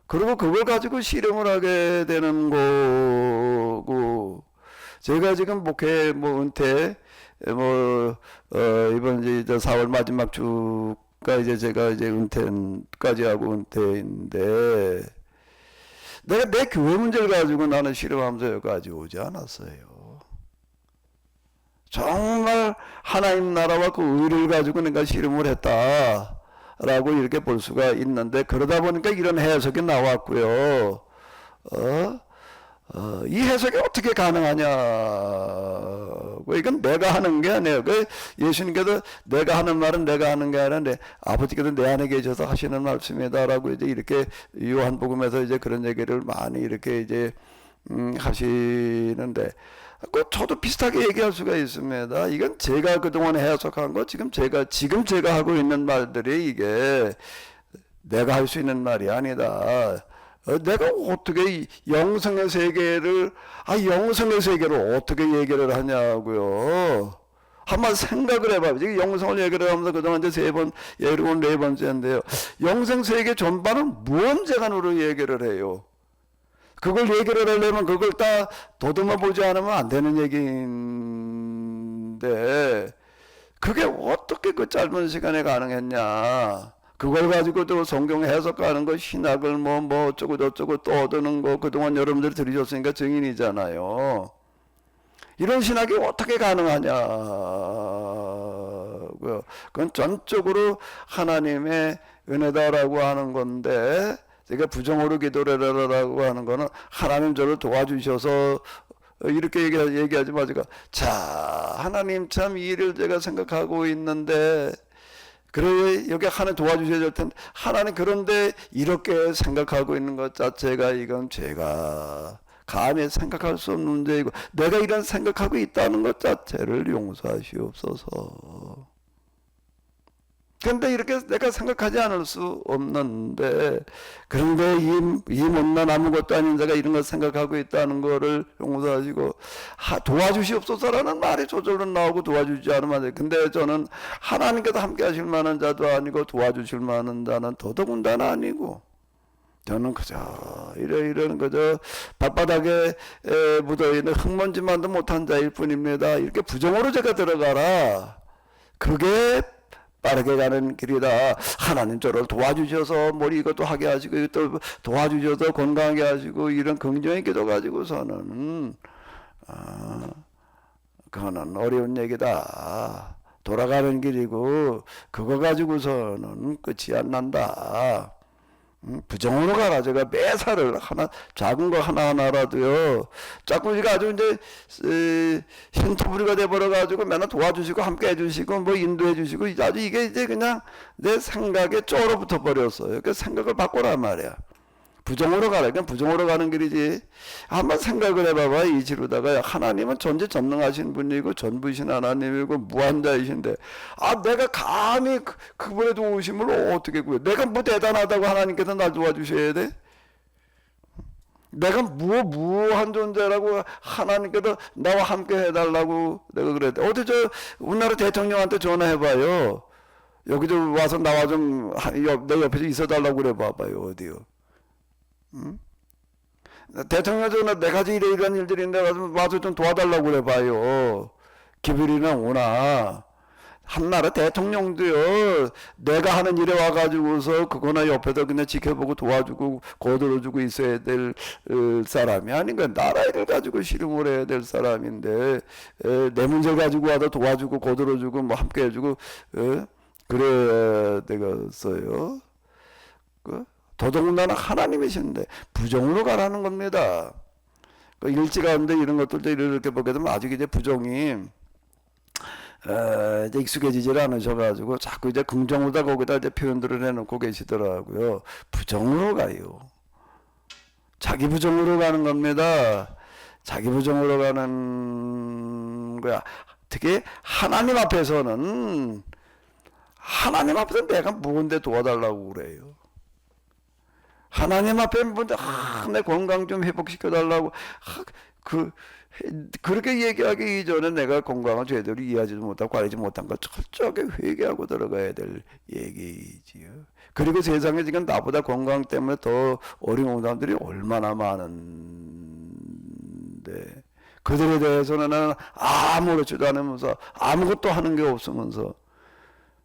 그리고 그걸 가지고 실험을 하게 되는 거고, 제가 지금 목회 은퇴 이번 이제 4월 마지막 주가 이제 제가 이제 은퇴까지 하고 은퇴인데, 내가 내 교회 문제를 가지고 나는 실험하면서 여기까지 오지 않았어요. 정말 하나님 나라와 그 의를 가지고 내가 실험을 했다라고 이렇게 볼 수가 있는데, 그러다 보니까 이런 해석이 나왔고요. 이 해석이 어떻게 가능하냐고. 이건 내가 하는 게 아니에요. 예수님께서 내가 하는 말은 내가 하는 게 아니라 아버지께서 내 안에 계셔서 하시는 말씀이다라고 이제 이렇게 요한복음에서 이제 그런 얘기를 많이 이렇게 이제 하시는데, 저도 비슷하게 얘기할 수가 있습니다. 이건 제가 그동안 해석한 거, 지금 제가 하고 있는 말들이 이게 내가 할 수 있는 말이 아니다. 내가 어떻게 영성의 세계를 어떻게 얘기를 하냐고요. 한번 생각을 해봐요. 지금 영성을 얘기를 하면서 그동안 이제 3번, 오늘 4번째인데요. 영성 세계 전반은 무언재간으로 얘기를 해요. 그걸 얘기를 하려면 그걸 다 더듬어 보지 않으면 안 되는 얘기인데, 그게 어떻게 그 짧은 시간에 가능했냐. 그걸 가지고 또 성경 해석하는 거, 신학을 뭐 어쩌고 저쩌고 떠드는 거, 그동안 여러분들이 들으셨으니까 증인이잖아요. 이런 신학이 어떻게 가능하냐고요. 그건 전적으로 하나님의 은혜다라고 하는 건데, 제가 부정으로 기도를 해라라고 하는 거는 하나님 저를 도와주셔서 이렇게 얘기하지 마시고, 자, 하나님 참 이 일을 제가 생각하고 있는데, 그래, 여기 하나님 도와주셔야 될 텐데, 하나님 그런데 이렇게 생각하고 있는 것 자체가 이건 제가 감히 생각할 수 없는 문제이고, 내가 이런 생각하고 있다는 것 자체를 용서하시옵소서. 그런데 이렇게 내가 생각하지 않을 수 없는데, 그런데 이 못난 아무것도 아닌 자가 이런 걸 생각하고 있다는 거를 용서하시고 도와주시옵소서라는 말이 저절로 나오고 도와주지 않으면 안 돼요. 근데 저는 하나님께서 함께 하실 만한 자도 아니고 도와주실 만한 자는 더더군다나 아니고, 저는 그저 이런 그저 발바닥에 묻어있는 흙먼지만도 못한 자일 뿐입니다. 이렇게 부정으로 제가 들어가라. 그게 빠르게 가는 길이다. 하나님 저를 도와주셔서 이것도 하게 하시고 이것도 도와주셔서 건강하게 하시고 이런 긍정의 기도 가지고서는 그거는 어려운 얘기다. 돌아가는 길이고 그거 가지고서는 끝이 안 난다. 부정으로 가라. 제가 매사를 작은 거 하나하나라도요. 자꾸 우리가 아주 이제 신토부리가 돼버려가지고 맨날 도와주시고 함께 해주시고 인도해주시고 아주 이게 이제 그냥 내 생각에 쩔어 붙어 버렸어요. 그 생각을 바꾸란 말이야. 부정으로 가라. 그냥 부정으로 가는 길이지. 한번 생각을 해봐봐. 이치로다가 하나님은 전지전능하신 분이고 전부이신 하나님이고 무한자이신데, 내가 감히 그분의 도우심을 어떻게 구해? 내가 대단하다고 하나님께서 날 도와주셔야 돼? 내가 무한 존재라고 하나님께서 나와 함께 해달라고 내가 그랬대. 어디 우리나라 대통령한테 전화해봐요. 여기 좀 와서 나와 좀 내 옆에 좀 있어달라고 그래 봐봐요. 어디요? 대통령 전화 내가 이런 일들인데 와서 좀 도와달라고 그래 봐요. 기별이나 오나. 한 나라 대통령도요, 내가 하는 일에 와가지고서 그거나 옆에서 그냥 지켜보고 도와주고 거들어주고 있어야 될 사람이 아닌 거야. 나라 일을 가지고 실험을 해야 될 사람인데, 내 문제 가지고 와서 도와주고 거들어주고 함께 해주고 그래야 되겠어요. 더더군다나 하나님이신데 부정으로 가라는 겁니다. 일찌감치 이런 것들도 이렇게 보게 되면 아직 이제 부정이 이제 익숙해지질 않으셔가지고 자꾸 이제 긍정으로다 거기다 이제 표현들을 해놓고 계시더라고요. 부정으로 가요. 자기 부정으로 가는 겁니다. 자기 부정으로 가는 거야. 특히 하나님 앞에서는 내가 뭔데 도와달라고 그래요. 하나님 앞에 뭔데 내 건강 좀 회복시켜달라고 그렇게 얘기하기 이전에 내가 건강을 제대로 이해하지도 못하고 관리지 못한 걸 철저하게 회개하고 들어가야 될 얘기지요. 그리고 세상에 지금 나보다 건강 때문에 더 어려운 사람들이 얼마나 많은데 그들에 대해서는 나는 아무렇지도 않으면서 아무것도 하는 게 없으면서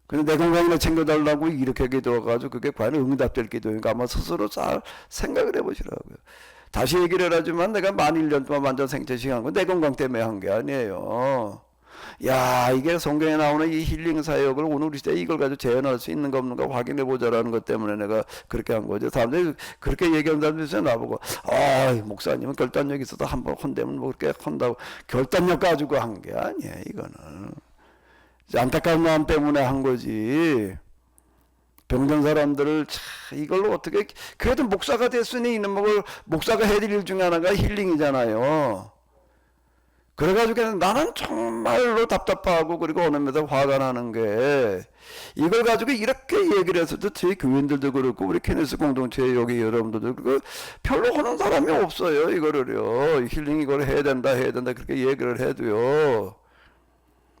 근데 내 건강이나 챙겨달라고 이렇게 기도해가지고 그게 과연 응답될 기도인가 아마 스스로 잘 생각을 해보시라고요. 다시 얘기를 하지만 내가 만 1년 동안 완전 생체식한 건 내 건강 때문에 한 게 아니에요. 야, 이게 성경에 나오는 이 힐링 사역을 오늘 우리 시대에 이걸 가지고 재현할 수 있는가 없는가 확인해 보자라는 것 때문에 내가 그렇게 한 거죠. 사람들이 그렇게 얘기하는 사람들이 있어요. 나보고 목사님은 결단력 있어서 한번 혼되면 뭐 그렇게 한다고 결단력 가지고 한 게 아니에요. 이거는 안타까운 마음 때문에 한 거지. 병든 사람들을 이걸로 어떻게 그래도 목사가 됐으니 이놈을 목사가 해드릴 일 중에 하나가 힐링이잖아요. 그래가지고 나는 정말로 답답하고 그리고 어느 면에서 화가 나는 게 이걸 가지고 이렇게 얘기를 해서도 제 교인들도 그렇고 우리 케네스 공동체 여기 여러분들도 그렇고 별로 하는 사람이 없어요. 이거를요. 힐링 이걸 해야 된다 그렇게 얘기를 해도요.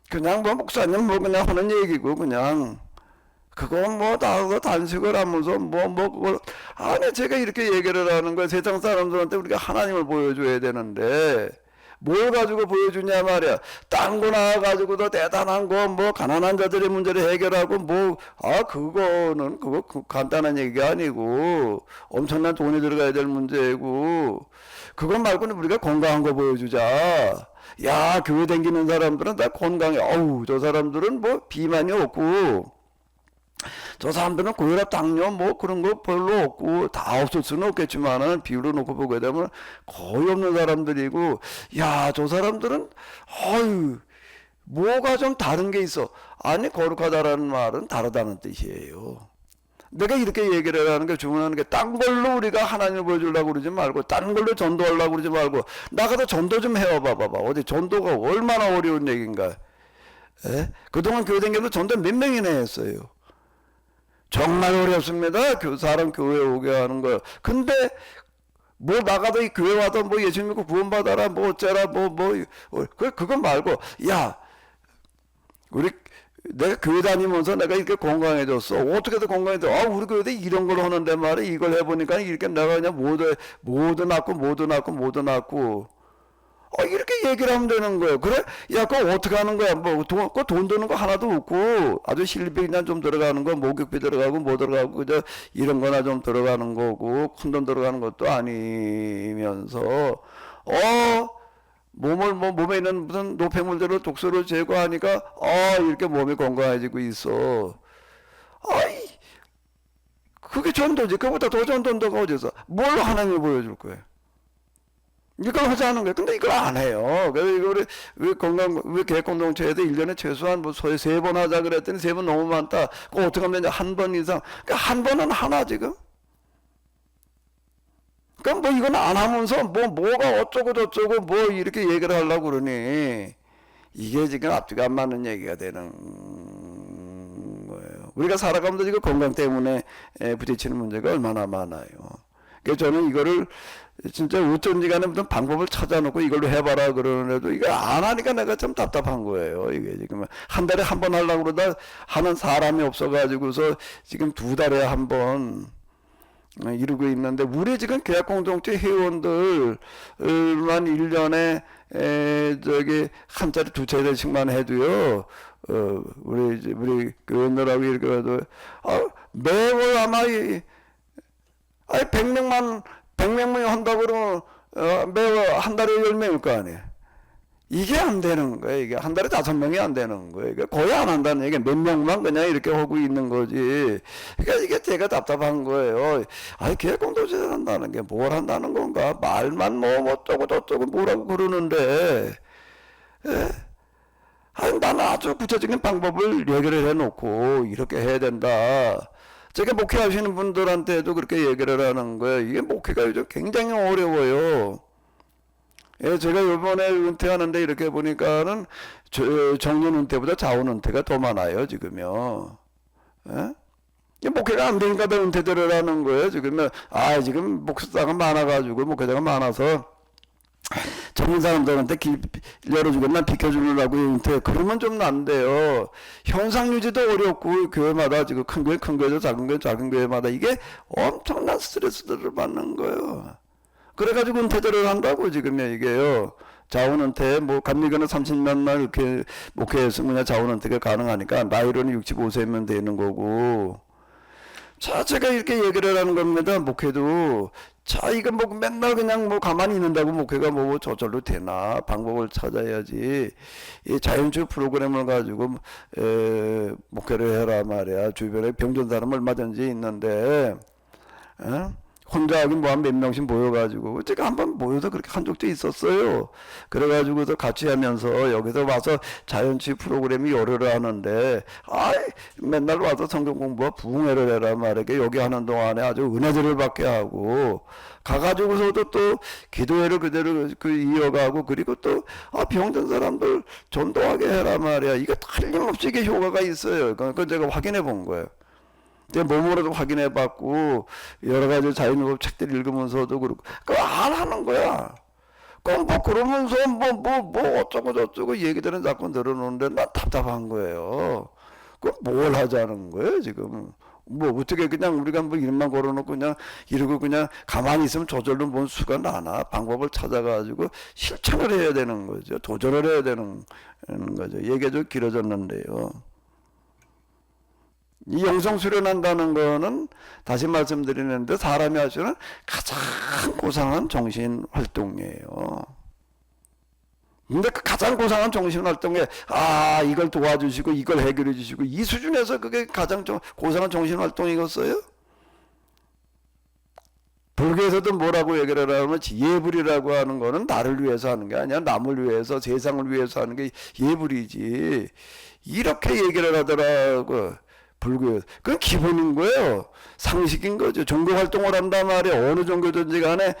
그냥 뭐 목사님 뭐 그냥 하는 얘기고 그냥 그거 뭐 나하고 단식을 하면서 그걸 아니 제가 이렇게 얘기를 하는 거야. 세상 사람들한테 우리가 하나님을 보여줘야 되는데 뭘 가지고 보여주냐 말이야. 딴 거 나와가지고도 대단한 거 뭐 가난한 자들의 문제를 해결하고 그거 간단한 얘기가 아니고 엄청난 돈이 들어가야 될 문제고 그거 말고는 우리가 건강한 거 보여주자. 야, 교회 다니는 사람들은 다 건강해. 저 사람들은 뭐 비만이 없고, 저 사람들은 고혈압, 당뇨 뭐 그런 거 별로 없고, 다 없을 수는 없겠지만은 비율로 놓고 보게 되면 거의 없는 사람들이고, 야, 저 사람들은 뭐가 좀 다른 게 있어. 아니, 거룩하다라는 말은 다르다는 뜻이에요. 내가 이렇게 얘기를 하는 게 주문하는 게 딴 걸로 우리가 하나님을 보여주려고 그러지 말고 딴 걸로 전도하려고 그러지 말고 나가서 전도 좀 해와봐봐. 어디 전도가 얼마나 어려운 얘기인가. 그동안 교회 다니면서 전도 몇 명이나 했어요. 정말 어렵습니다. 사람 교회에 오게 하는 거. 근데 뭐 나가도 이 교회 와도 뭐 예수 믿고 구원받아라 뭐 어쩌라 그거 말고 야 우리 내가 교회 다니면서 내가 이렇게 건강해졌어. 어떻게든 건강해져. 우리 교회도 이런 걸 하는데 말이야. 이걸 해보니까 이렇게 내가 그냥 모두 낫고. 이렇게 얘기를 하면 되는 거예요. 그래? 야, 그거 어떻게 하는 거야? 돈 드는 거 하나도 없고, 아주 실비 그냥 좀 들어가는 거, 목욕비 들어가고, 뭐 들어가고, 그저 이런 거나 좀 들어가는 거고, 큰 돈 들어가는 것도 아니면서, 몸에 있는 무슨 노폐물들을 독소를 제거하니까 이렇게 몸이 건강해지고 있어. 그게 전도지. 그보다 더 전도가 어디서 뭘 하나님이 보여줄 거예요. 이걸 하자는 거예요. 근데 이걸 안 해요. 그래서 이거를 왜 계획공동체에도 1년에 최소한 뭐 3번 하자 그랬더니 3번 너무 많다. 그거 어떻게 하면 한 번 이상. 그러니까 한 번은 하나 지금. 그럼 뭐 이건 안 하면서 뭐가 어쩌고 저쩌고 뭐 이렇게 얘기를 하려고 그러니 이게 지금 앞뒤가 안 맞는 얘기가 되는 거예요. 우리가 살아가면서 지금 건강 때문에 부딪히는 문제가 얼마나 많아요. 그래서 저는 이거를 진짜 어쩐지 간에 무슨 방법을 찾아놓고 이걸로 해봐라 그러는데도 이거 안 하니까 내가 좀 답답한 거예요. 이게 지금 한 달에 한 번 하려고 그러다 하는 사람이 없어가지고서 지금 2달에 한 번 이루고 있는데 우리 지금 계약공동체 회원들만 1년에 한 차례 2차례씩만 해도요. 우리 교원들하고 이렇게 해도 매월 아마 100명이 한다고 그러면 매월 한 달에 10명일 거 아니에요. 이게 안 되는 거예요. 이게 한 달에 5명이 안 되는 거예요. 이게 거의 안 한다는 얘기. 몇 명만 그냥 이렇게 하고 있는 거지. 그러니까 이게 제가 답답한 거예요. 계획공동체 한다는 게 뭘 한다는 건가? 말만 어쩌고 저쩌고 뭐라고 그러는데. 나는 아주 구체적인 방법을 얘기를 해놓고 이렇게 해야 된다. 제가 목회하시는 분들한테도 그렇게 얘기를 하는 거예요. 이게 목회가 요즘 굉장히 어려워요. 예, 제가 이번에 은퇴하는데 이렇게 보니까는 정년 은퇴보다 자원 은퇴가 더 많아요, 지금요. 예? 이 목회가 안 되니까 더 은퇴들을 하는 거예요, 지금. 지금 목사가 많아가지고, 목회자가 많아서 젊은 사람들한테 길 열어주거나 비켜주려고 은퇴. 그러면 좀 난데요. 현상 유지도 어렵고, 교회마다 지금 큰 교회, 큰 교회도 작은 교회, 작은 교회마다 이게 엄청난 스트레스들을 받는 거예요. 그래가지고 은퇴들을 한다고 지금요 이게요. 자원 은퇴 뭐 감리교는 30년만 이렇게 목회했으면 그냥 자원 은퇴가 가능하니까 나이로는 65세면 되는 거고. 자, 제가 이렇게 얘기를 하는 겁니다. 목회도 자 이거 뭐 맨날 그냥 뭐 가만히 있는다고 목회가 뭐 저절로 되나 방법을 찾아야지. 이 자연주의 프로그램을 가지고 목회를 해라 말이야. 주변에 병든 사람 얼마든지 있는데. 혼자 하긴 뭐 한 몇 명씩 모여가지고 제가 한번 모여서 그렇게 한 적도 있었어요. 그래가지고서 같이 하면서 여기서 와서 자연주의 프로그램이 열애를 하는데 맨날 와서 성경 공부와 부흥회를 해라 말이게 여기 하는 동안에 아주 은혜들을 받게 하고 가가지고서도 또 기도회를 그대로 이어가고 그리고 또 병든 사람들 전도하게 해라 말이야. 이게 틀림없이 이게 효과가 있어요. 그건 제가 확인해 본 거예요. 내 몸으로도 확인해 봤고 여러 가지 자연법 책들 읽으면서도 그렇고 그거 안 하는 거야. 뭐 그러면서 뭐 어쩌고 저쩌고 얘기들은 자꾸 늘어놓는데 난 답답한 거예요. 그럼 뭘 하자는 거예요 지금? 뭐 어떻게 그냥 우리가 뭐 이름만 걸어놓고 그냥 이러고 그냥 가만히 있으면 저절로 뭔 수가 나나? 방법을 찾아가지고 실천을 해야 되는 거죠. 도전을 해야 되는 거죠. 얘기가 좀 길어졌는데요. 이 영성 수련한다는 거는 다시 말씀드리는데 사람이 할 수 있는 가장 고상한 정신 활동이에요. 근데 그 가장 고상한 정신 활동에 이걸 도와주시고 이걸 해결해 주시고 이 수준에서 그게 가장 고상한 정신 활동이겠어요? 불교에서도 뭐라고 얘기를 하면 예불이라고 하는 거는 나를 위해서 하는 게 아니야. 남을 위해서 세상을 위해서 하는 게 예불이지. 이렇게 얘기를 하더라고. 불교. 그건 기본인 거예요. 상식인 거죠. 종교 활동을 한단 말이에요. 어느 종교든지 간에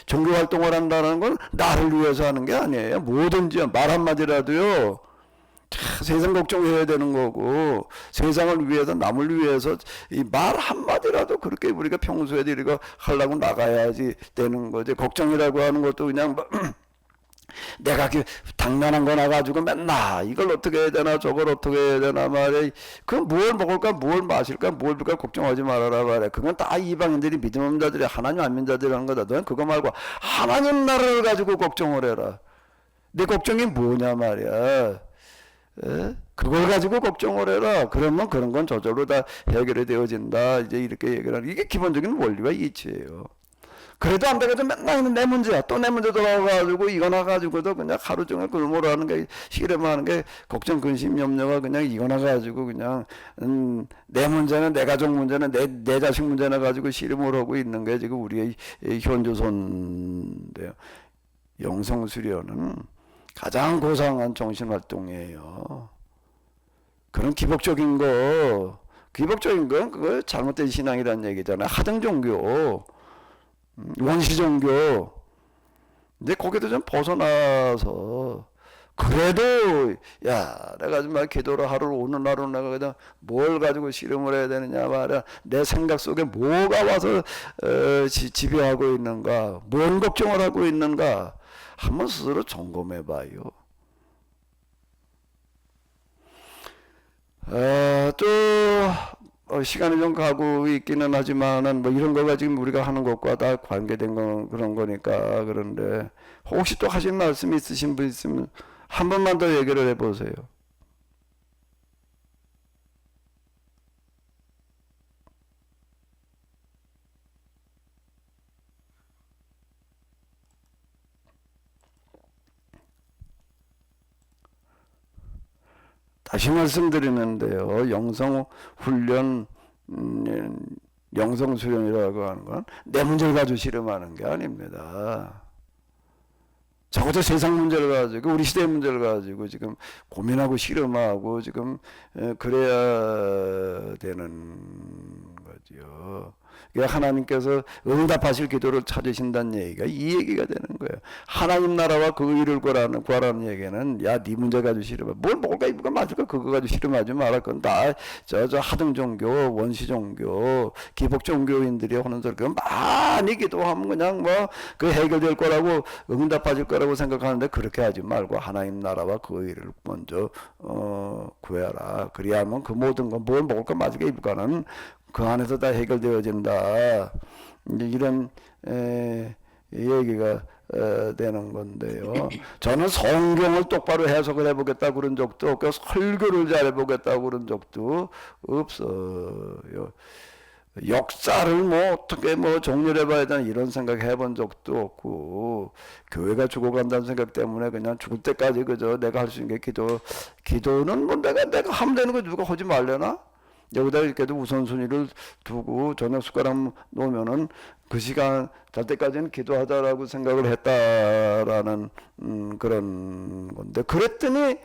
종교 활동을 한다는 건 나를 위해서 하는 게 아니에요. 뭐든지요. 말 한마디라도요. 세상 걱정해야 되는 거고 세상을 위해서 남을 위해서 이 말 한마디라도 그렇게 우리가 평소에 이거 하려고 나가야지 되는 거지. 걱정이라고 하는 것도 그냥 내가 당면한 거 나가지고 맨날 이걸 어떻게 해야 되나 저걸 어떻게 해야 되나 말이야. 그럼 뭘 먹을까 뭘 마실까 뭘 빌까 걱정하지 말아라 말이야. 그건 다 이방인들이 믿음 없는 자들이 하나님 안 믿는 자들이 하는 거다. 너는 그거 말고 하나님 나라를 가지고 걱정을 해라. 내 걱정이 뭐냐 말이야. 그걸 가지고 걱정을 해라. 그러면 그런 건 저절로 다 해결이 되어진다. 이제 이렇게 얘기를 하는 이게 기본적인 원리와 이치예요. 그래도 안 되거든. 맨날 내 문제야. 또 내 문제 들어가가지고 이거나 가지고도 그냥 하루 종일 골몰아 하는 게 시름하는 게 걱정 근심 염려가 그냥 이거나 가지고 그냥 내 문제는 내 가족 문제는 내 자식 문제나 가지고 시름을 하고 있는 게 지금 우리의 현조선인데요. 영성수련은 가장 고상한 정신활동이에요. 그런 기복적인 건 그거 잘못된 신앙이라는 얘기잖아요. 하등종교. 원시종교. 근데 거기도 좀 벗어나서 그래도 내가 정말 기도를 하루 오는 하루 내가 그냥 뭘 가지고 씨름을 해야 되느냐 말이야. 내 생각 속에 뭐가 와서 지배하고 있는가, 뭔 걱정을 하고 있는가 한번 스스로 점검해 봐요. 또 시간이 좀 가고 있기는 하지만은 뭐 이런 거가 지금 우리가 하는 것과 다 관계된 그런 거니까. 그런데 혹시 또 하신 말씀 있으신 분 있으면 한 번만 더 얘기를 해보세요. 다시 말씀드리는데요. 영성훈련, 영성수련이라고 하는 건 내 문제를 가지고 씨름하는 게 아닙니다. 적어도 세상 문제를 가지고 우리 시대 문제를 가지고 지금 고민하고 실험하고 지금 그래야 되는 거죠. 하나님께서 응답하실 기도를 찾으신다는 얘기가 이 얘기가 되는 거예요. 하나님 나라와 그 의를 구하라는 얘기는 야, 네 문제 가지고 실험해. 뭘 먹을까 입을까 맞을까 그거 가지고 실험하지 말아. 그건 다 저 하등 종교, 원시 종교, 기복 종교인들이 하는 소리. 그 많이 기도하면 그냥 뭐 그 해결될 거라고 응답받을 거라고 생각하는데 그렇게 하지 말고 하나님 나라와 그 의를 먼저 구해라. 그리하면 그 모든 건 뭘 먹을까 맞을까 입을까는 그 안에서 다 해결되어진다. 이제 이런 얘기가 되는 건데요. 저는 성경을 똑바로 해석을 해보겠다 그런 적도 없고 설교를 잘 해보겠다 그런 적도 없어요. 역사를 뭐 어떻게 뭐 정렬해봐야 되나 이런 생각 해본 적도 없고 교회가 죽어간다는 생각 때문에 그냥 죽을 때까지 그저 내가 할 수 있는 게 기도는 뭐 내가 하면 되는 거 누가 하지 말려나? 여기다 이렇게도 우선순위를 두고 저녁 숟가락 놓으면은 그 시간 잘 때까지는 기도하자라고 생각을 했다라는 그런 건데 그랬더니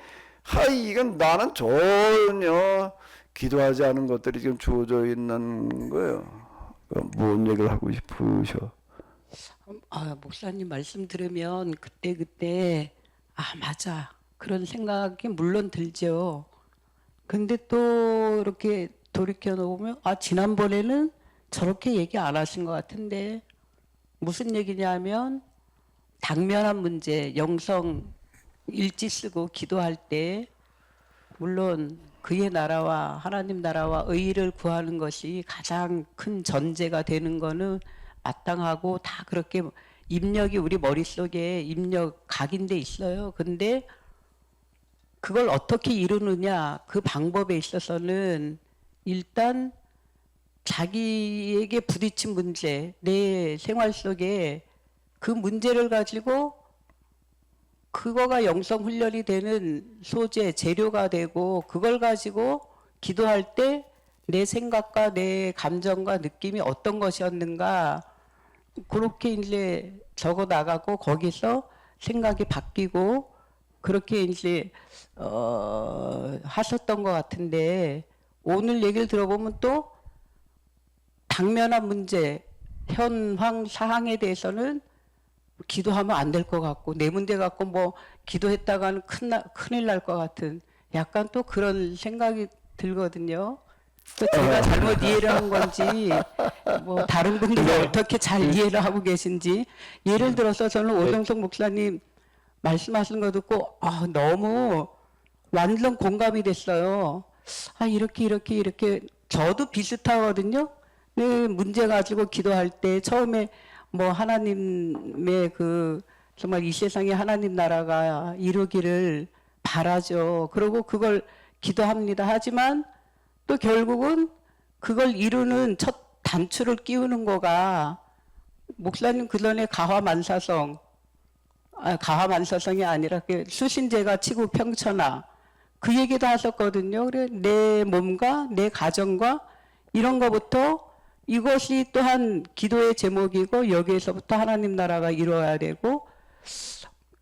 이건 나는 전혀 기도하지 않은 것들이 지금 주어져 있는 거예요. 뭔 얘기를 하고 싶으셔? 목사님 말씀 들으면 그때 맞아 그런 생각이 물론 들죠. 근데 또 이렇게 돌이켜 놓으면 지난번에는 저렇게 얘기 안 하신 것 같은데 무슨 얘기냐면 당면한 문제 영성 일지 쓰고 기도할 때 물론 그의 나라와 하나님 나라와 의를 구하는 것이 가장 큰 전제가 되는 거는 마땅하고 다 그렇게 입력이 우리 머릿속에 입력 각인돼 있어요. 근데 그걸 어떻게 이루느냐 그 방법에 있어서는 일단 자기에게 부딪힌 문제 내 생활 속에 그 문제를 가지고 그거가 영성 훈련이 되는 소재 재료가 되고 그걸 가지고 기도할 때 내 생각과 내 감정과 느낌이 어떤 것이었는가 그렇게 이제 적어 나가고 거기서 생각이 바뀌고 그렇게 이제 하셨던 것 같은데 오늘 얘기를 들어보면 또 당면한 문제 현황 사항에 대해서는 기도하면 안 될 것 같고 내 문제 갖고 뭐 기도했다가는 큰일 날 것 같은 약간 또 그런 생각이 들거든요. 또 제가 잘못 이해를 한 건지 뭐 다른 분들이 어떻게 잘 이해를 하고 계신지 예를 들어서 저는 오정석 목사님 말씀하시는 거 듣고 너무 완전 공감이 됐어요. 이렇게 저도 비슷하거든요. 네, 문제 가지고 기도할 때 처음에 뭐 하나님의 그 정말 이 세상에 하나님 나라가 이루기를 바라죠. 그리고 그걸 기도합니다. 하지만 또 결국은 그걸 이루는 첫 단추를 끼우는 거가 목사님 그전에 가화만사성 가화만사성이 아니라 그 수신제가 치구 평천하 그 얘기도 하셨거든요. 그래 내 몸과 내 가정과 이런 거부터 이것이 또한 기도의 제목이고 여기에서부터 하나님 나라가 이루어야 되고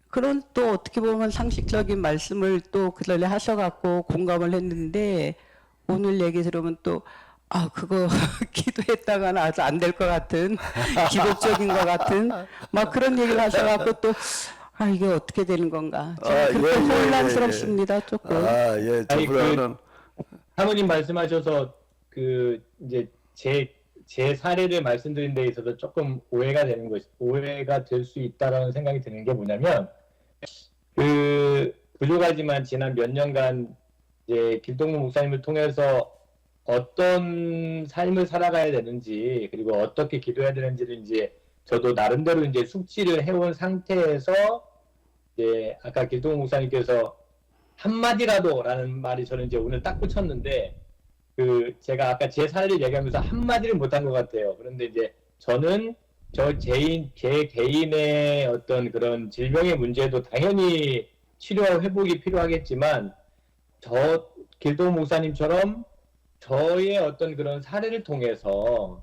그런 또 어떻게 보면 상식적인 말씀을 또 그전에 하셔갖고 공감을 했는데 오늘 얘기 들으면 또 그거 기도했다가는 아주 안 될 것 같은 기복적인 것 같은 막 그런 얘기를 하셔갖고 또 이게 어떻게 되는 건가 그렇게 혼란스럽습니다. 조금. 저보다는 사모님 말씀하셔서 이제 제 사례를 말씀드린 데 있어서 조금 오해가 될 수 있다라는 생각이 드는 게 뭐냐면 부족하지만 지난 몇 년간 이제 길동무 목사님을 통해서 어떤 삶을 살아가야 되는지 그리고 어떻게 기도해야 되는지를 이제 저도 나름대로 이제 숙지를 해온 상태에서 이제 아까 길동무 목사님께서 한마디라도라는 말이 저는 이제 오늘 딱 꽂혔는데 제가 아까 제 사례를 얘기하면서 한마디를 못한 것 같아요. 그런데 이제 저는 제 개인의 어떤 그런 질병의 문제도 당연히 치료와 회복이 필요하겠지만 길동 목사님처럼 저의 어떤 그런 사례를 통해서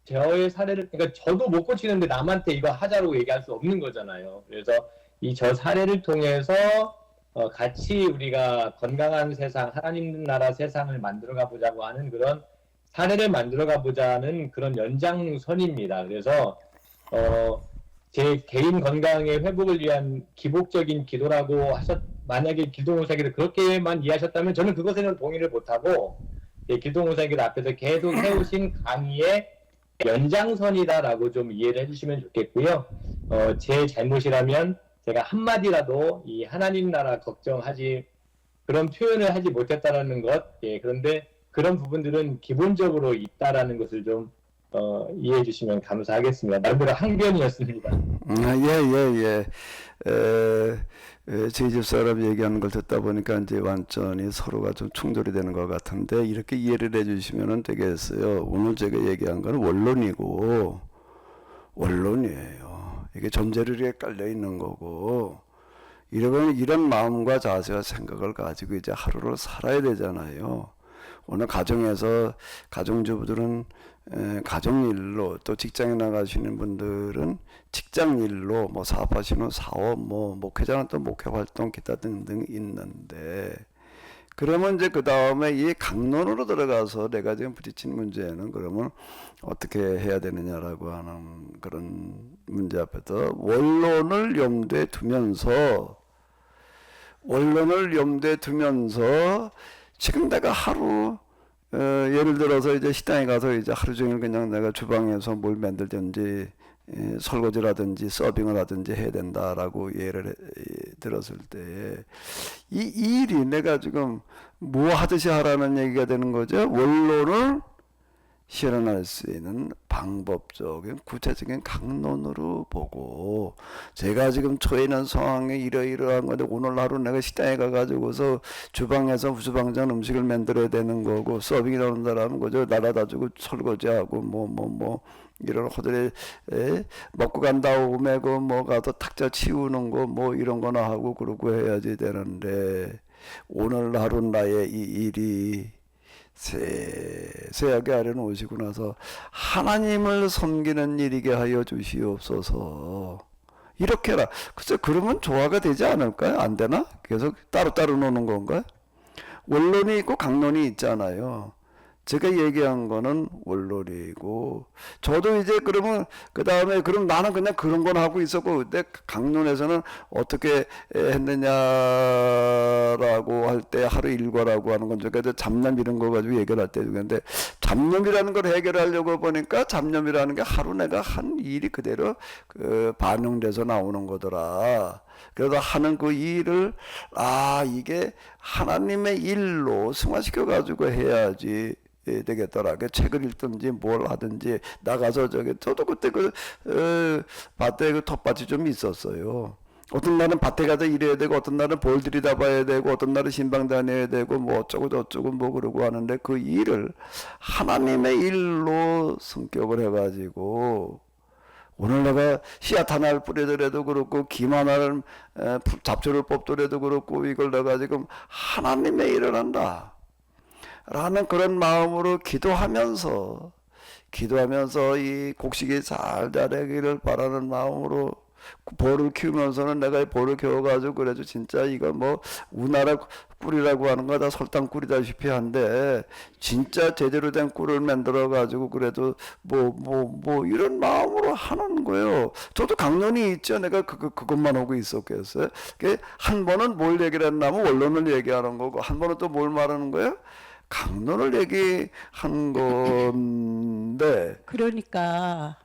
그러니까 저도 못 고치는데 남한테 이거 하자고 얘기할 수 없는 거잖아요. 그래서 이 저 사례를 통해서 같이 우리가 건강한 세상, 하나님 나라 세상을 만들어가 보자고 하는 그런 사례를 만들어가 보자는 그런 연장선입니다. 그래서 제 개인 건강의 회복을 위한 기복적인 기도라고 만약에 기도모사기를 그렇게만 이해하셨다면 저는 그것에는 동의를 못하고 기도모사기를 앞에서 계속 해오신 강의의 연장선이다라고 좀 이해를 해주시면 좋겠고요. 제 잘못이라면 제가 한마디라도 이 하나님 나라 걱정하지 그런 표현을 하지 못했다라는 것, 그런데 그런 부분들은 기본적으로 있다라는 것을 좀 이해해 주시면 감사하겠습니다. 나름대로 항변이었습니다. 예. 저희 집 사람 얘기하는 걸 듣다 보니까 이제 완전히 서로가 좀 충돌이 되는 것 같은데 이렇게 이해를 해주시면 되겠어요. 오늘 제가 얘기한 건 원론이에요. 이게 전제를 깔려 있는 거고 이런 마음과 자세와 생각을 가지고 이제 하루를 살아야 되잖아요. 오늘 가정에서 가정주부들은 가정일로 또 직장에 나가시는 분들은 직장일로 뭐 사업하시는 사업 뭐 목회자는 또 목회활동 기타 등등 있는데 그러면 이제 그 다음에 이 강론으로 들어가서 내가 지금 부딪힌 문제는 그러면 어떻게 해야 되느냐라고 하는 그런 문제 앞에서 원론을 염두에 두면서 지금 내가 하루 예를 들어서 이제 식당에 가서 이제 하루 종일 그냥 내가 주방에서 뭘 만들든지 설거지라든지 서빙을 하든지 해야 된다라고 예를 들었을 때 이 일이 내가 지금 뭐 하듯이 하라는 얘기가 되는 거죠. 원론을 실현할 수 있는 방법적인 구체적인 강론으로 보고 제가 지금 처해 있는 상황에 이러이러한 건데 오늘 하루 내가 식당에 가가지고서 주방에서 주방장 음식을 만들어야 되는 거고 서빙이라는 사람은 거죠. 나라다 주고 설거지하고 뭐 이런 호텔에 먹고 간 다음에 뭐 가서 탁자 치우는 거 뭐 이런 거나 하고 그러고 해야지 되는데 오늘 하루 나의 이 일이 세세하게 아래는 오시고 나서 하나님을 섬기는 일이게 하여 주시옵소서. 이렇게 해라. 글쎄 그러면 조화가 되지 않을까요? 안 되나? 계속 따로따로 노는 건가요? 원론이 있고 강론이 있잖아요. 제가 얘기한 거는 원론이고 저도 이제 그러면 그 다음에 그럼 나는 그냥 그런 건 하고 있었고 근데 강론에서는 어떻게 했느냐라고 할 때 하루 일과라고 하는 건 제가 잡념 이런 거 가지고 얘기를 할 때 근데 잡념이라는 걸 해결하려고 보니까 잡념이라는 게 하루 내가 한 일이 그대로 반영돼서 나오는 거더라. 그래서 하는 그 일을 이게 하나님의 일로 승화시켜 가지고 해야지 되겠더라. 그 책을 읽든지 뭘 하든지 나가서 저도 그때 밭에 그 텃밭이 좀 있었어요. 어떤 날은 밭에 가서 일해야 되고 어떤 날은 볼 들여다봐야 되고 어떤 날은 신방 다녀야 되고 뭐 어쩌고 저쩌고 뭐 그러고 하는데 그 일을 하나님의 일로 성격을 해가지고 오늘 내가 씨앗 하나를 뿌리더라도 그렇고 김 하나를 잡초를 뽑더라도 그렇고 이걸 내가 지금 하나님의 일을 한다 라는 그런 마음으로 기도하면서 이 곡식이 잘 자라기를 바라는 마음으로 볼을 키우면서는 내가 볼을 키워가지고 그래도 진짜 이거 뭐 우나라 꿀이라고 하는 거 다 설탕 꿀이다시피 한데 진짜 제대로 된 꿀을 만들어 가지고 그래도 뭐 이런 마음으로 하는 거예요. 저도 강론이 있죠. 내가 그것만 하고 있었겠어요. 한 번은 뭘 얘기를 했냐면 원론을 얘기하는 거고 한 번은 또 뭘 말하는 거예요? 강론을 얘기한 건데 그러니까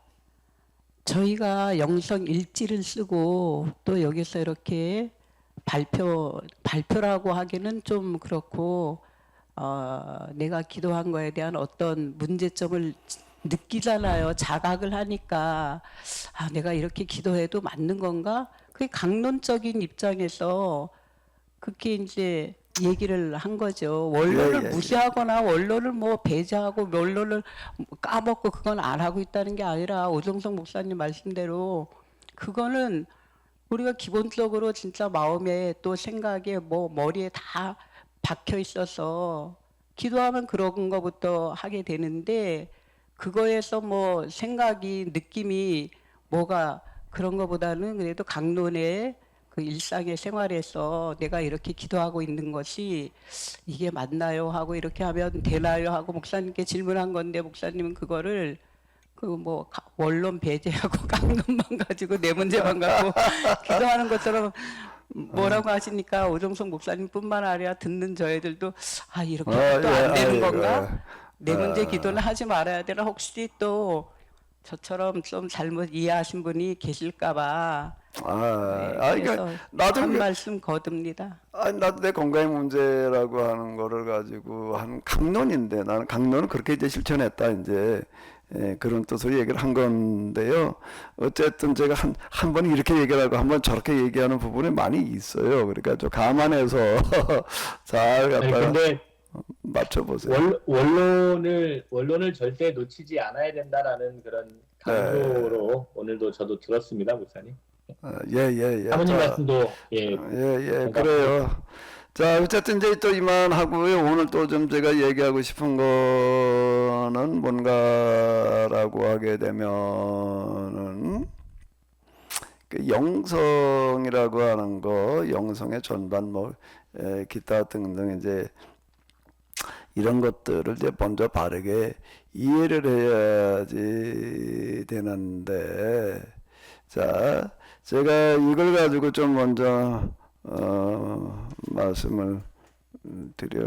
저희가 영성 일지를 쓰고 또 여기서 이렇게 발표라고 하기는 좀 그렇고 내가 기도한 거에 대한 어떤 문제점을 느끼잖아요. 자각을 하니까 내가 이렇게 기도해도 맞는 건가? 그게 강론적인 입장에서 그렇게 이제 얘기를 한 거죠. 원론을 무시하거나 원론을 뭐 배제하고 원론을 까먹고 그건 안 하고 있다는 게 아니라 오정성 목사님 말씀대로 그거는 우리가 기본적으로 진짜 마음에 또 생각에 뭐 머리에 다 박혀 있어서 기도하면 그런 거부터 하게 되는데 그거에서 뭐 생각이 느낌이 뭐가 그런 거보다는 그래도 강론의 그 일상의 생활에서 내가 이렇게 기도하고 있는 것이 이게 맞나요? 하고 이렇게 하면 되나요? 하고 목사님께 질문한 건데 목사님은 그거를 그 뭐 원론 배제하고 강론만 가지고 내 문제만 갖고 기도하는 것처럼 뭐라고 하시니까 오정석 목사님뿐만 아니라 듣는 저희들도 아 이렇게 또 안 되는 건가? 내 문제 기도는 하지 말아야 되나? 혹시 또 저처럼 좀 잘못 이해하신 분이 계실까봐 그러니까 그래서 나도 한 그- 말씀 거듭니다. 나도 내 건강의 문제라고 하는 거를 가지고 한 강론인데 나는 강론은 그렇게 이제 실천했다 이제 그런 뜻으로 얘기를 한 건데요. 어쨌든 제가 한 번 이렇게 얘기를 하고 한 번 저렇게 얘기하는 부분이 많이 있어요. 그러니까 좀 감안해서 잘 아니, 갖다가 근데 맞춰보세요. 원론을 절대 놓치지 않아야 된다라는 그런 강조로 오늘도 저도 들었습니다, 목사님. 예. 사모님 자, 말씀도 그래요. 자, 어쨌든 이제 또 이만하고요. 오늘 또 좀 제가 얘기하고 싶은 거는 뭔가라고 하게 되면은 그 영성이라고 하는 거, 영성의 전반 기타 등등 이제 이런 것들을 이제 먼저 바르게 이해를 해야지 되는데, 자, 제가 이걸 가지고 좀 먼저 말씀을 드려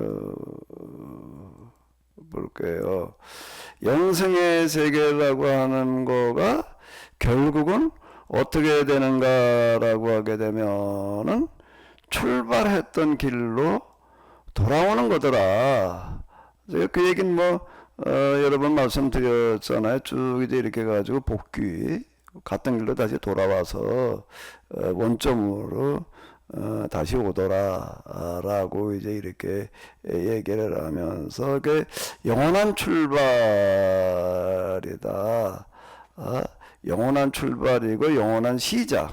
볼게요. 영생의 세계라고 하는 거가 결국은 어떻게 되는가라고 하게 되면은 출발했던 길로 돌아오는 거더라. 제가 그 얘기는 여러 번 말씀드렸잖아요. 쭉 이제 이렇게 가지고 복귀 갔던 길로 다시 돌아와서 원점으로 다시 오더라라고 이제 이렇게 얘기를 하면서 그 영원한 출발이다. 영원한 출발이고 영원한 시작,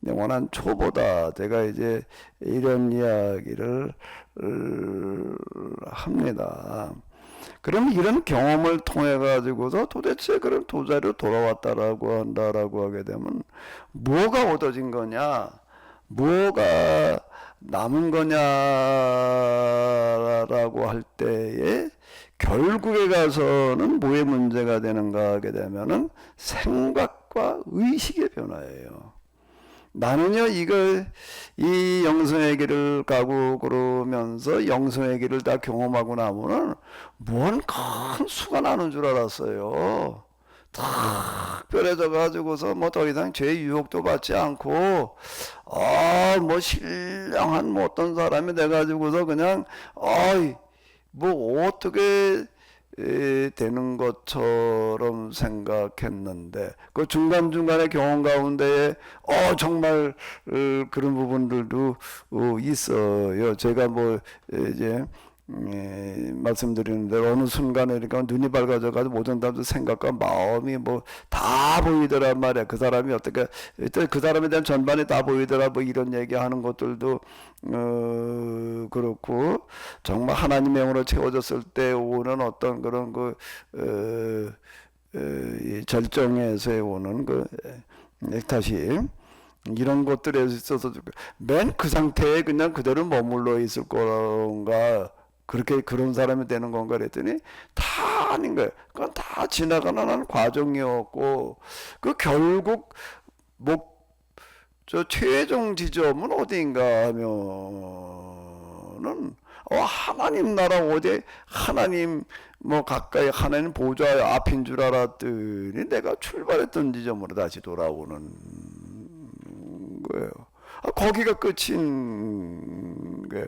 영원한 초보다. 제가 이제 이런 이야기를 합니다. 그럼 이런 경험을 통해 가지고서 도대체 그런 도자리로 돌아왔다라고 한다라고 하게 되면 뭐가 얻어진 거냐, 뭐가 남은 거냐라고 할 때에 결국에 가서는 뭐의 문제가 되는가 하게 되면은 생각과 의식의 변화예요. 나는요, 이 영성의 길을 가고 그러면서 영성의 길을 다 경험하고 나면은 뭔 큰 수가 나는 줄 알았어요. 특별해져 가지고서 뭐 더 이상 죄의 유혹도 받지 않고, 뭐 신령한 뭐 어떤 사람이 돼가지고서 그냥, 뭐 어떻게 되는 것처럼 생각했는데 그 중간중간의 경험 가운데에 정말 그런 부분들도 있어요. 제가 뭐 이제 말씀드리는 대로 어느 순간에 이렇게 눈이 밝아져 가지고 모든 사람들 생각과 마음이 뭐 다 보이더란 말이야. 그 사람이 어떻게 그 사람에 대한 전반이 다 보이더라, 뭐 이런 얘기하는 것들도 그렇고, 정말 하나님의 영으로 채워졌을 때 오는 어떤 그런 이 절정에서 오는 다시 이런 것들에 있어서 맨 그 상태에 그냥 그대로 머물러 있을 건가, 그렇게 그런 사람이 되는 건가 그랬더니 다 아닌 거예요. 그건 다 지나가는 과정이었고, 그 결국 최종 지점은 어디인가 하면은 하나님 나라 어디, 하나님 뭐 가까이 하나님 보좌 앞인 줄 알았더니 내가 출발했던 지점으로 다시 돌아오는 거예요. 거기가 끝인 거예요.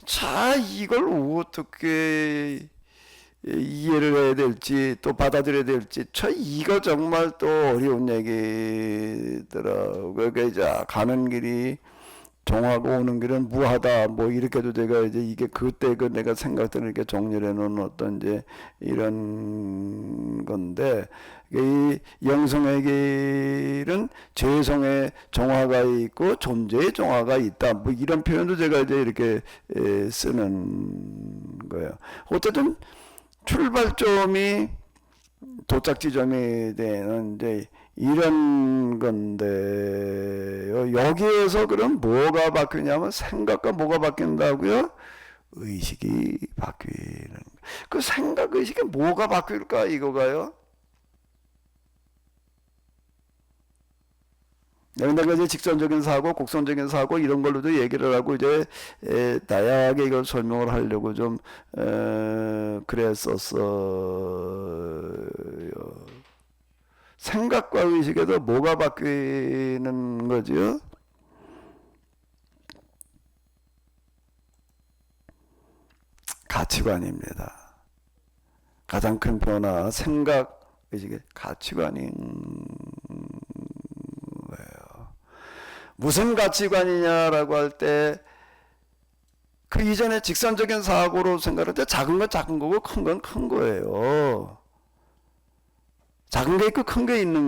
자, 이걸 어떻게 이해를 해야 될지 또 받아들여야 될지, 이거 정말 또 어려운 얘기더라고요. 그러니까 이제 가는 길이 정하고 오는 길은 무하다, 뭐 이렇게도 제가 이제 이게 그때 내가 생각들을 이렇게 정리해 놓은 어떤 이제 이런 건데, 이 영성의 길은 죄성의 정화가 있고 존재의 정화가 있다, 뭐 이런 표현도 제가 이제 이렇게 쓰는 거예요. 어쨌든 출발점이 도착 지점이 되는 이제 이런 건데요. 여기에서 그럼 뭐가 바뀌냐면 생각과 뭐가 바뀐다고요? 의식이 바뀌는. 그 생각 의식에 뭐가 바뀔까 이거가요? 근데 이제 직선적인 사고, 곡선적인 사고 이런 걸로도 얘기를 하고 이제 다양하게 이걸 설명을 하려고 좀 그랬었어요. 생각과 의식에도 뭐가 바뀌는 거죠? 가치관입니다. 가장 큰 변화, 생각, 의식의 가치관인 거예요. 무슨 가치관이냐라고 할 때 그 이전에 직선적인 사고로 생각할 때 작은 건 작은 거고 큰 건 큰 거예요. 작은 게 있고 큰 게 있는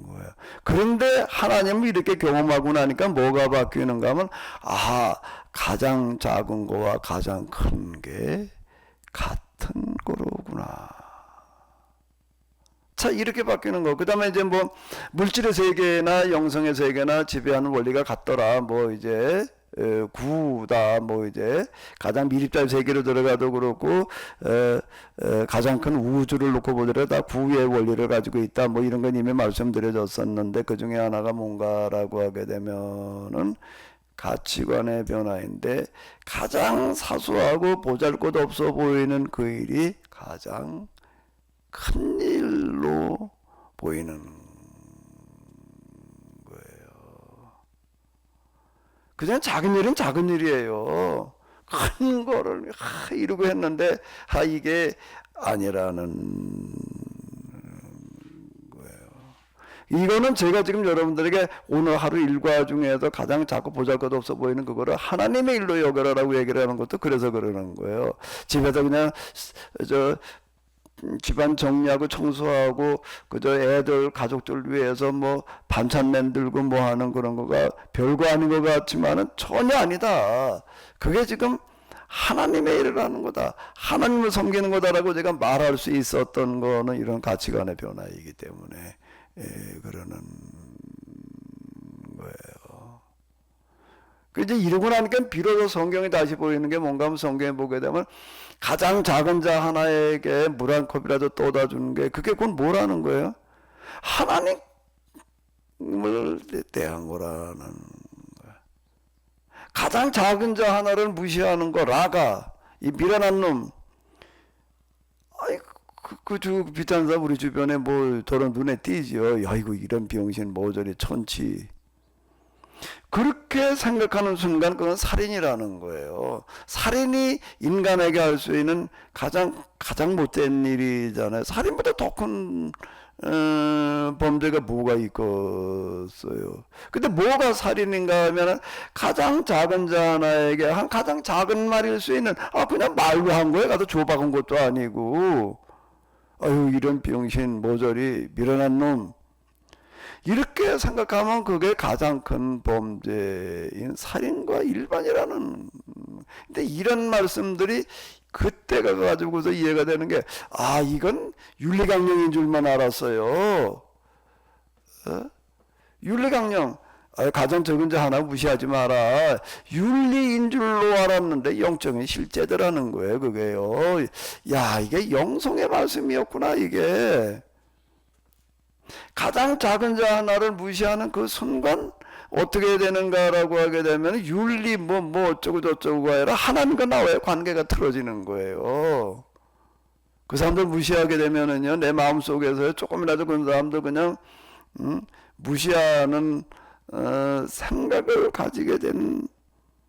거예요. 그런데 하나님을 이렇게 경험하고 나니까 뭐가 바뀌는가 하면 가장 작은 거와 가장 큰 게 같은 거로구나. 자, 이렇게 바뀌는 거. 그 다음에 이제 뭐 물질의 세계나 영성의 세계나 지배하는 원리가 같더라. 뭐 이제 구다 뭐 이제 가장 미립자의 세계로 들어가도 그렇고 가장 큰 우주를 놓고 보더라도 다 구의 원리를 가지고 있다 뭐 이런 건 이미 말씀드려졌었는데 그 중에 하나가 뭔가라고 하게 되면은 가치관의 변화인데 가장 사소하고 보잘것없어 보이는 그 일이 가장 큰 일로 보이는 그냥 작은 일은 작은 일이에요. 큰 거를 이루고 했는데 이게 아니라는 거예요. 이거는 제가 지금 여러분들에게 오늘 하루 일과 중에서 가장 작고 보잘것없어 보이는 그거를 하나님의 일로 여겨라라고 얘기를 하는 것도 그래서 그러는 거예요. 집에서 그냥 집안 정리하고 청소하고 그저 애들 가족들 위해서 뭐 반찬 만들고 뭐 하는 그런 거가 별거 아닌 것 같지만은 전혀 아니다. 그게 지금 하나님의 일을 하는 거다. 하나님을 섬기는 거다라고 제가 말할 수 있었던 거는 이런 가치관의 변화이기 때문에 그러는 거예요. 그 이제 이러고 나니까 비로소 성경이 다시 보이는 게 뭔가 하면 성경에 보게 되면 가장 작은 자 하나에게 물 한 컵이라도 떠다 주는 게 그게 그건 뭐라는 거예요? 하나님을 대한 거라는 거야. 가장 작은 자 하나를 무시하는 거 라가 이 미련한 놈. 그 비싼 사람 우리 주변에 뭐 더러 눈에 띄지요. 야이고 이런 병신 모조리 천치. 그렇게 생각하는 순간 그건 살인이라는 거예요. 살인이 인간에게 할 수 있는 가장 못된 일이잖아요. 살인보다 더 큰 범죄가 뭐가 있겠어요. 근데 뭐가 살인인가 하면 가장 작은 자 하나에게 한 가장 작은 말일 수 있는 그냥 말로 한 거에 가서 조박한 것도 아니고 아유 이런 병신 모조리 미련한 놈 이렇게 생각하면 그게 가장 큰 범죄인 살인과 일반이라는. 근데 이런 말씀들이 그때가 가지고서 이해가 되는 게 이건 윤리강령인 줄만 알았어요. 윤리강령 가장 적은 자 하나 무시하지 마라. 윤리인 줄로 알았는데 영적인 실제더라는 거예요. 그게요. 야 이게 영성의 말씀이었구나 이게. 가장 작은 자 하나를 무시하는 그 순간 어떻게 되는가라고 하게 되면 윤리 뭐 어쩌고 저쩌고가 아니라 하나님과 나와의 관계가 틀어지는 거예요. 그 사람들 무시하게 되면은요 내 마음속에서 조금이라도 그 사람들 그냥 무시하는 생각을 가지게 된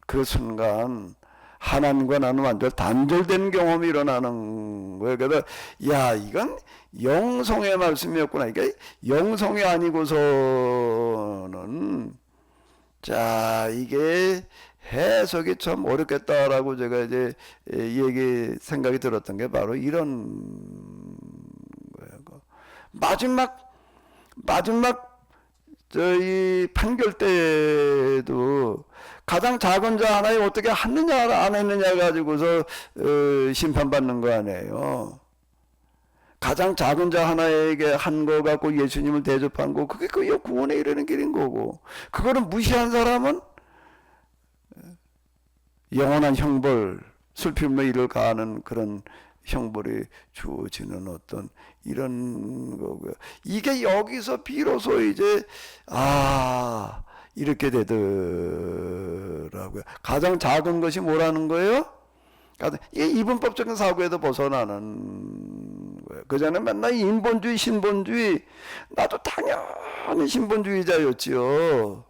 그 순간 하나님과 나는 완전 단절된 경험이 일어나는 거예요. 그래서 야 이건 영성의 말씀이었구나. 이게 영성이 아니고서는 자 이게 해석이 참 어렵겠다라고 제가 이제 생각이 들었던 게 바로 이런 거예요. 마지막 저희 판결 때도 가장 작은 자 하나에 어떻게 했느냐 안 했느냐 가지고서 심판받는 거 아니에요. 가장 작은 자 하나에게 한 거 갖고 예수님을 대접한 거, 그게 그 구원에 이르는 길인 거고, 그거를 무시한 사람은 영원한 형벌, 슬픔의 일을 가하는 그런 형벌이 주어지는 어떤 이런 거고요. 이게 여기서 비로소 이제 이렇게 되더라고요. 가장 작은 것이 뭐라는 거예요? 이게 이분법적인 사고에도 벗어나는 거예요. 그전에 맨날 인본주의, 신본주의, 나도 당연히 신본주의자였지요.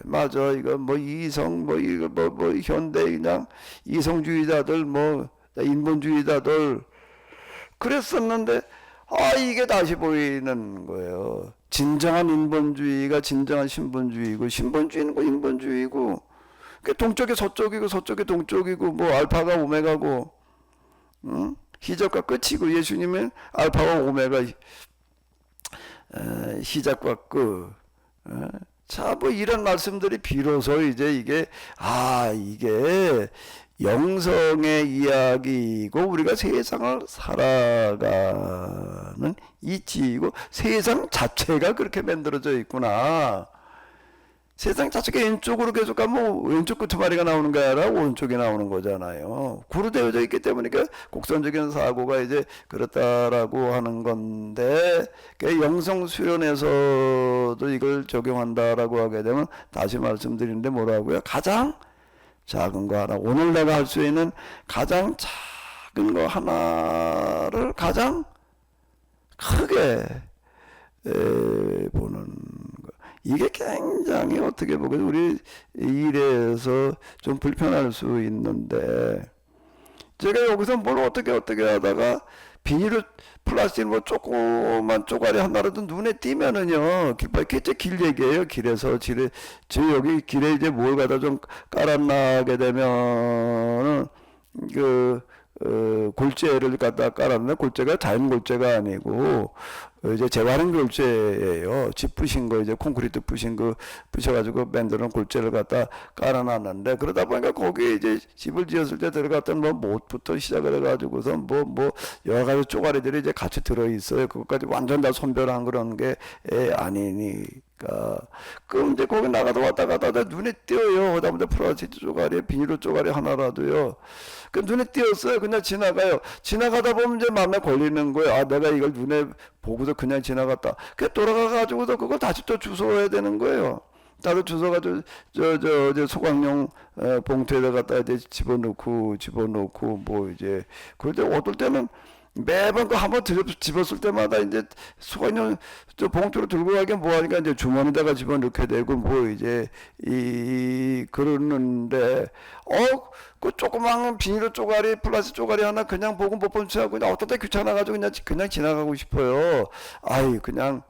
맞아. 이거 뭐 이성, 뭐 이거 뭐 현대 그냥 이성주의자들, 뭐 인본주의자들 그랬었는데, 이게 다시 보이는 거예요. 진정한 인본주의가 진정한 신본주의고, 신본주의는 뭐 인본주의고, 동쪽이 서쪽이고 서쪽이 동쪽이고, 뭐 알파가 오메가고, 시작과 끝이고, 예수님은 알파와 오메가, 시작과 끝. 자, 뭐 이런 말씀들이 비로소 이제 이게 영성의 이야기이고, 우리가 세상을 살아가는 이치이고, 세상 자체가 그렇게 만들어져 있구나. 세상 자체가 왼쪽으로 계속 가면 왼쪽 끝머리가 나오는 게 아니라 오른쪽이 나오는 거잖아요. 구르되어져 있기 때문에 곡선적인 사고가 이제 그렇다라고 하는 건데, 영성 수련에서도 이걸 적용한다라고 하게 되면 다시 말씀드리는데 뭐라고요? 가장 작은 거 하나, 오늘 내가 할 수 있는 가장 작은 거 하나를 가장 크게 보는 거. 이게 굉장히 어떻게 보면 우리 일에서 좀 불편할 수 있는데, 제가 여기서 뭘 어떻게 하다가 비닐을 플라스틱 뭐 조그만 쪼가리 하나라도 눈에 띄면은요, 길바퀴 길 얘기예요. 길에서 저 여기 길에 이제 뭘 갖다 좀 깔아나게 되면은 골재를 갖다 깔았는데, 골재가 자연 골재가 아니고 이제 재활용 골재예요. 집 부신 거, 이제 콘크리트 부신 거 부셔가지고 만드는 골재를 갖다 깔아놨는데, 그러다 보니까 거기에 이제 집을 지었을 때 들어갔던 뭐 못부터 시작을 해가지고서 뭐 여러 가지 쪼가리들이 이제 같이 들어있어요. 그것까지 완전 다 선별한 그런 게 아니니까. 그럼 이제 거기 나가다 왔다 갔다 눈에 띄어요. 그다음에 플라스틱 쪼가리, 비닐 쪼가리 하나라도요. 그 눈에 띄었어요. 그냥 지나가요. 지나가다 보면 이제 마음에 걸리는 거예요. 내가 이걸 눈에 보고서 그냥 지나갔다. 그 돌아가가지고서 그걸 다시 또 주워야 되는 거예요. 따로 주워가지고 저 소각용 봉투에다 갖다 이제 집어넣고 뭐 이제, 그런데 어떨 때는 매번 그 한번 집었을 때마다 이제 소각용 저 봉투로 들고 가긴 뭐하니까 이제 주머니다가 집어넣게 되고 뭐 이제 그러는데, 그 조그마한 비닐 쪼가리, 플라스틱 쪼가리 하나 그냥 보고 못 본 척하고 그냥 어떨 때 귀찮아가지고 그냥 지나가고 싶어요. 그냥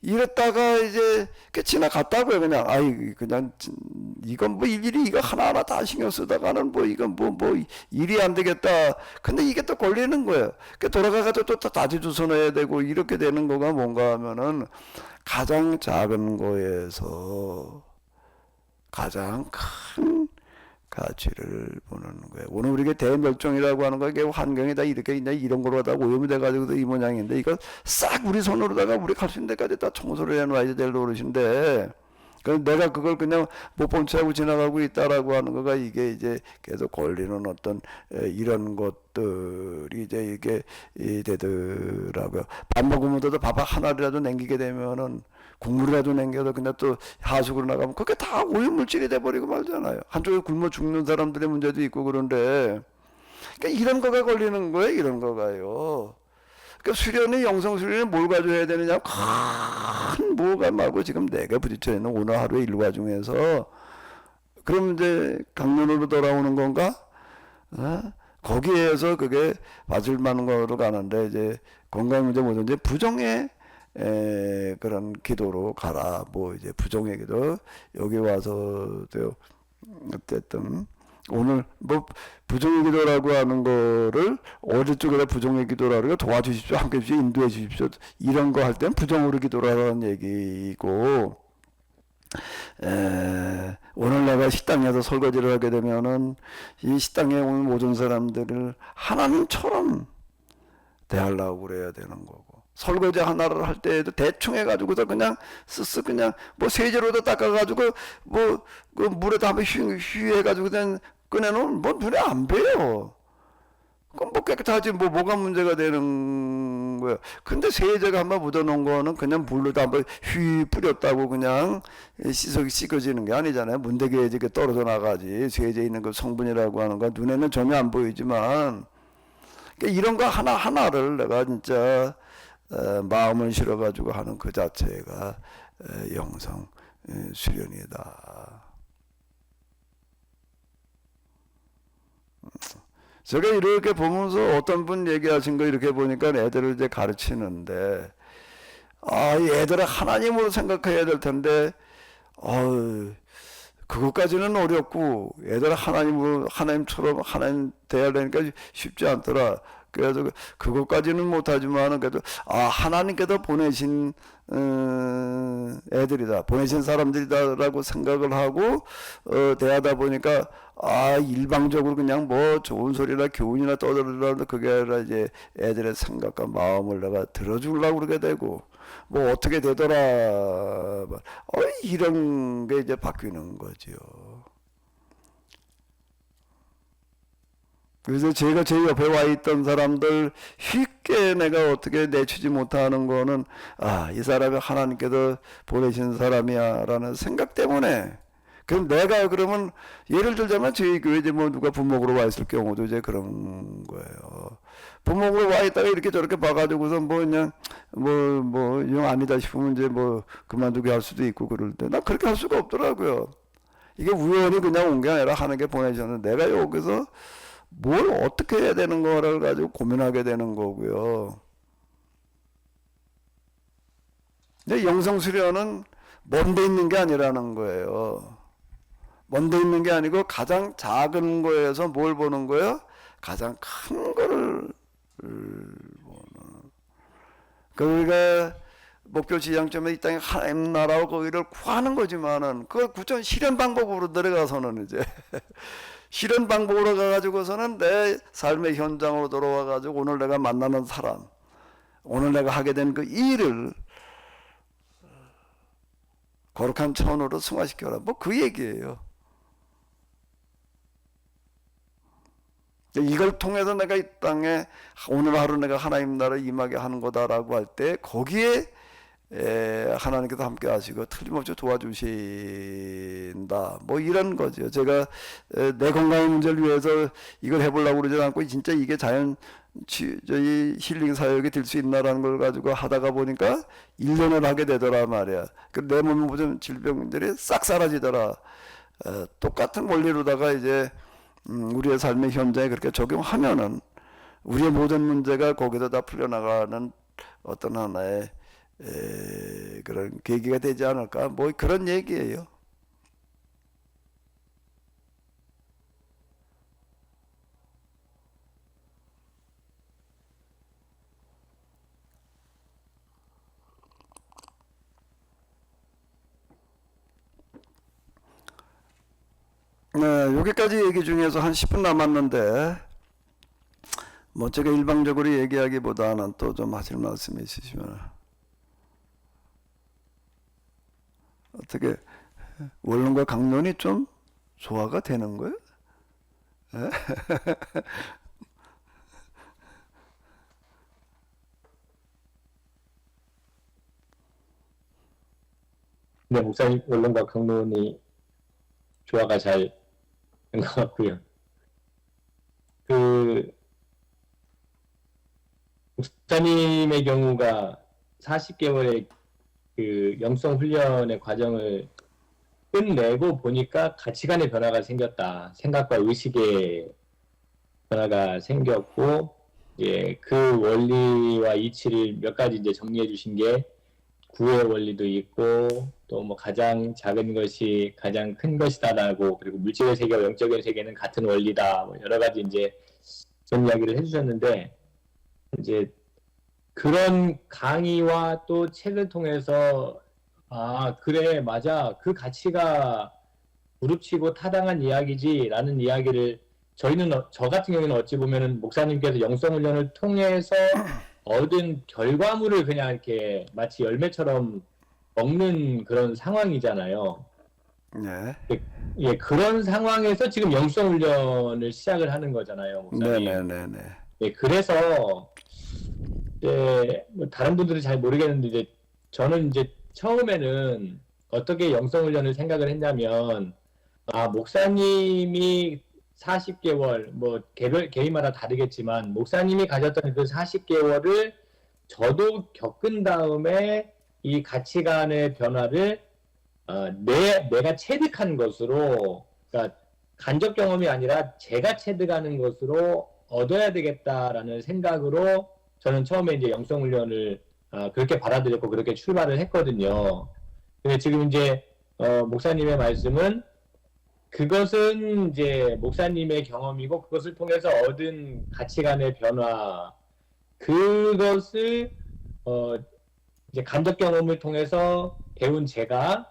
이랬다가 이제 지나갔다고요. 그냥 이건 뭐 일일이 이거 하나하나 다 신경 쓰다가는 뭐 이건 뭐 일이 안 되겠다. 근데 이게 또 걸리는 거예요. 돌아가가지고 또 다시 주워 넣어야 되고, 이렇게 되는 거가 뭔가 하면은 가장 작은 거에서 가장 큰 가치를 보는 거예요. 오늘 우리가 대멸종이라고 하는 거, 이게 환경이 다 이렇게 이런 걸로 하다 오염이 돼가지고 이 모양인데, 이거 싹 우리 손으로다가 우리 갈 수 있는 데까지 다 청소를 해놔야 될 노릇인데, 내가 그걸 그냥 못 본 채 하고 지나가고 있다라고 하는 거가 이게 이제 계속 걸리는 어떤 이런 것들이 이제 이게 되더라고요. 밥 먹으면서도 밥 하나라도 남기게 되면은, 국물이라도 남겨도 그냥 또 하수구로 나가면 그게 다 오염물질이 돼버리고 말잖아요. 한쪽에 굶어 죽는 사람들의 문제도 있고 그런데, 이런 거가 걸리는 거예요. 이런 거가요. 수련이, 영성 수련이 뭘 가져야 되느냐, 큰 모감하고 지금 내가 부딪혀 있는 오늘 하루의 일과 중에서, 그럼 이제 강론으로 돌아오는 건가? 거기에서 그게 맞을 만한 거로 가는데, 이제 건강 문제 뭐든지 부정의 그런 기도로 가라. 뭐 이제 부정의 기도, 여기 와서도 어쨌든 오늘 뭐 부정의 기도라고 하는 거를 어디 쪽에다 부정의 기도라고 도와주십시오, 함께 해주십시오, 인도해 주십시오, 이런 거 할 땐 부정으로 기도라는 얘기고, 오늘 내가 식당에서 설거지를 하게 되면은 이 식당에 온 모든 사람들을 하나님처럼 대하려고 그래야 되는 거고, 설거지 하나를 할 때에도 대충 해가지고서 그냥 쓰쓰 그냥 뭐 세제로도 닦아가지고 뭐 그 물에다 한번 휘 해가지고 그냥 꺼내놓으면 뭐 눈에 안 봬요. 그럼 뭐 깨끗하지 뭐가 문제가 되는 거야. 근데 세제가 한번 묻어놓은 거는 그냥 물로다 한번 휘 뿌렸다고 그냥 씻어지는 게 아니잖아요. 문대기에 이렇게 떨어져 나가지. 세제 있는 그 성분이라고 하는 건 눈에는 전혀 안 보이지만, 그러니까 이런 거 하나하나를 내가 진짜 마음을 실어가지고 하는 그 자체가 영성 수련이다. 제가 이렇게 보면서 어떤 분 얘기하신 거 이렇게 보니까 애들을 이제 가르치는데, 이 애들을 하나님으로 생각해야 될 텐데, 그것까지는 어렵고, 애들을 하나님처럼 하나님 대하려니까 쉽지 않더라. 그래서 그것까지는 못하지만은 그래도 하나님께서 보내신 애들이다, 보내신 사람들이다라고 생각을 하고 대하다 보니까 일방적으로 그냥 뭐 좋은 소리나 교훈이나 떠들으라도 그게 아니라 이제 애들의 생각과 마음을 내가 들어주려고 그러게 되고, 뭐 어떻게 되더라, 이런 게 이제 바뀌는 거죠. 그래서 제가 제 옆에 와 있던 사람들 쉽게 내가 어떻게 내치지 못하는 거는, 이 사람이 하나님께서 보내신 사람이야 라는 생각 때문에. 그럼 내가 그러면 예를 들자면 저희 교회에 뭐 누가 부목으로 와 있을 경우도 이제 그런 거예요. 부목으로 와 있다가 이렇게 저렇게 봐가지고서 뭐 그냥 영 아니다 싶으면 이제 뭐 그만두게 할 수도 있고 그럴 때, 나 그렇게 할 수가 없더라고요. 이게 우연히 그냥 온 게 아니라 하나님께 보내셨는데 내가 여기서 뭘 어떻게 해야 되는 거를 가지고 고민하게 되는 거고요. 근데 영성 수련은 먼데 있는 게 아니라는 거예요. 먼데 있는 게 아니고 가장 작은 거에서 뭘 보는 거예요? 가장 큰 거를 보는. 그러니까 목표 지향점에 이 땅에 하나님 나라와 거기를 구하는 거지만은 그걸 구전 실현 방법으로 들어가서는 이제 실현 방법으로 가가지고서는 내 삶의 현장으로 돌아와가지고 오늘 내가 만나는 사람, 오늘 내가 하게 된 그 일을 거룩한 차원으로 승화시켜라. 뭐 그 얘기예요. 이걸 통해서 내가 이 땅에 오늘 하루 내가 하나님 나라에 임하게 하는 거다라고 할 때 거기에 하나님께서 함께 하시고 틀림없이 도와주신다. 뭐 이런 거죠. 제가 내 건강의 문제를 위해서 이걸 해보려고 그러지 않고 진짜 이게 저희 힐링 사역이 될 수 있나라는 걸 가지고 하다가 보니까 1년을 하게 되더라 말이야. 내 몸에 모든 질병들이 싹 사라지더라. 똑같은 원리로다가 이제 우리의 삶의 현장에 그렇게 적용하면은 우리의 모든 문제가 거기서 다 풀려나가는 어떤 하나의 그런 계기가 되지 않을까, 뭐 그런 얘기예요. 네, 여기까지 얘기 중에서 한 10분 남았는데 뭐 제가 일방적으로 얘기하기보다는 또 좀 하실 말씀이 있으시면. 어떻게 원론과 강론이 좀 조화가 되는 거예요? 네, 목사님 원론과 강론이 조화가 잘 된 것 같고요. 목사님의 경우가 40개월의 그 영성 훈련의 과정을 끝내고 보니까 가치관의 변화가 생겼다. 생각과 의식의 변화가 생겼고, 그 원리와 이치를 몇 가지 이제 정리해 주신 게 구의 원리도 있고, 또 뭐 가장 작은 것이 가장 큰 것이다라고, 그리고 물질의 세계와 영적인 세계는 같은 원리다. 뭐 여러 가지 이제 그런 이야기를 해주셨는데, 이제 그런 강의와 또 책을 통해서 그래 맞아 그 가치가 무릅치고 타당한 이야기지라는 이야기를 저희는 저 같은 경우는 어찌 보면은 목사님께서 영성 훈련을 통해서 얻은 결과물을 그냥 이렇게 마치 열매처럼 먹는 그런 상황이잖아요. 네. 예, 그런 상황에서 지금 영성 훈련을 시작을 하는 거잖아요, 목사님. 네네네네. 예, 그래서 이제 뭐 다른 분들은 잘 모르겠는데 이제 저는 이제 처음에는 어떻게 영성 훈련을 생각을 했냐면 목사님이 40개월 뭐 개인마다 다르겠지만 목사님이 가졌던 그 40개월을 저도 겪은 다음에 이 가치관의 변화를 내가 체득한 것으로, 그러니까 간접 경험이 아니라 제가 체득하는 것으로 얻어야 되겠다라는 생각으로 저는 처음에 이제 영성 훈련을 그렇게 받아들였고 그렇게 출발을 했거든요. 근데 지금 이제 목사님의 말씀은 그것은 이제 목사님의 경험이고 그것을 통해서 얻은 가치관의 변화, 그것을 이제 간접 경험을 통해서 배운 제가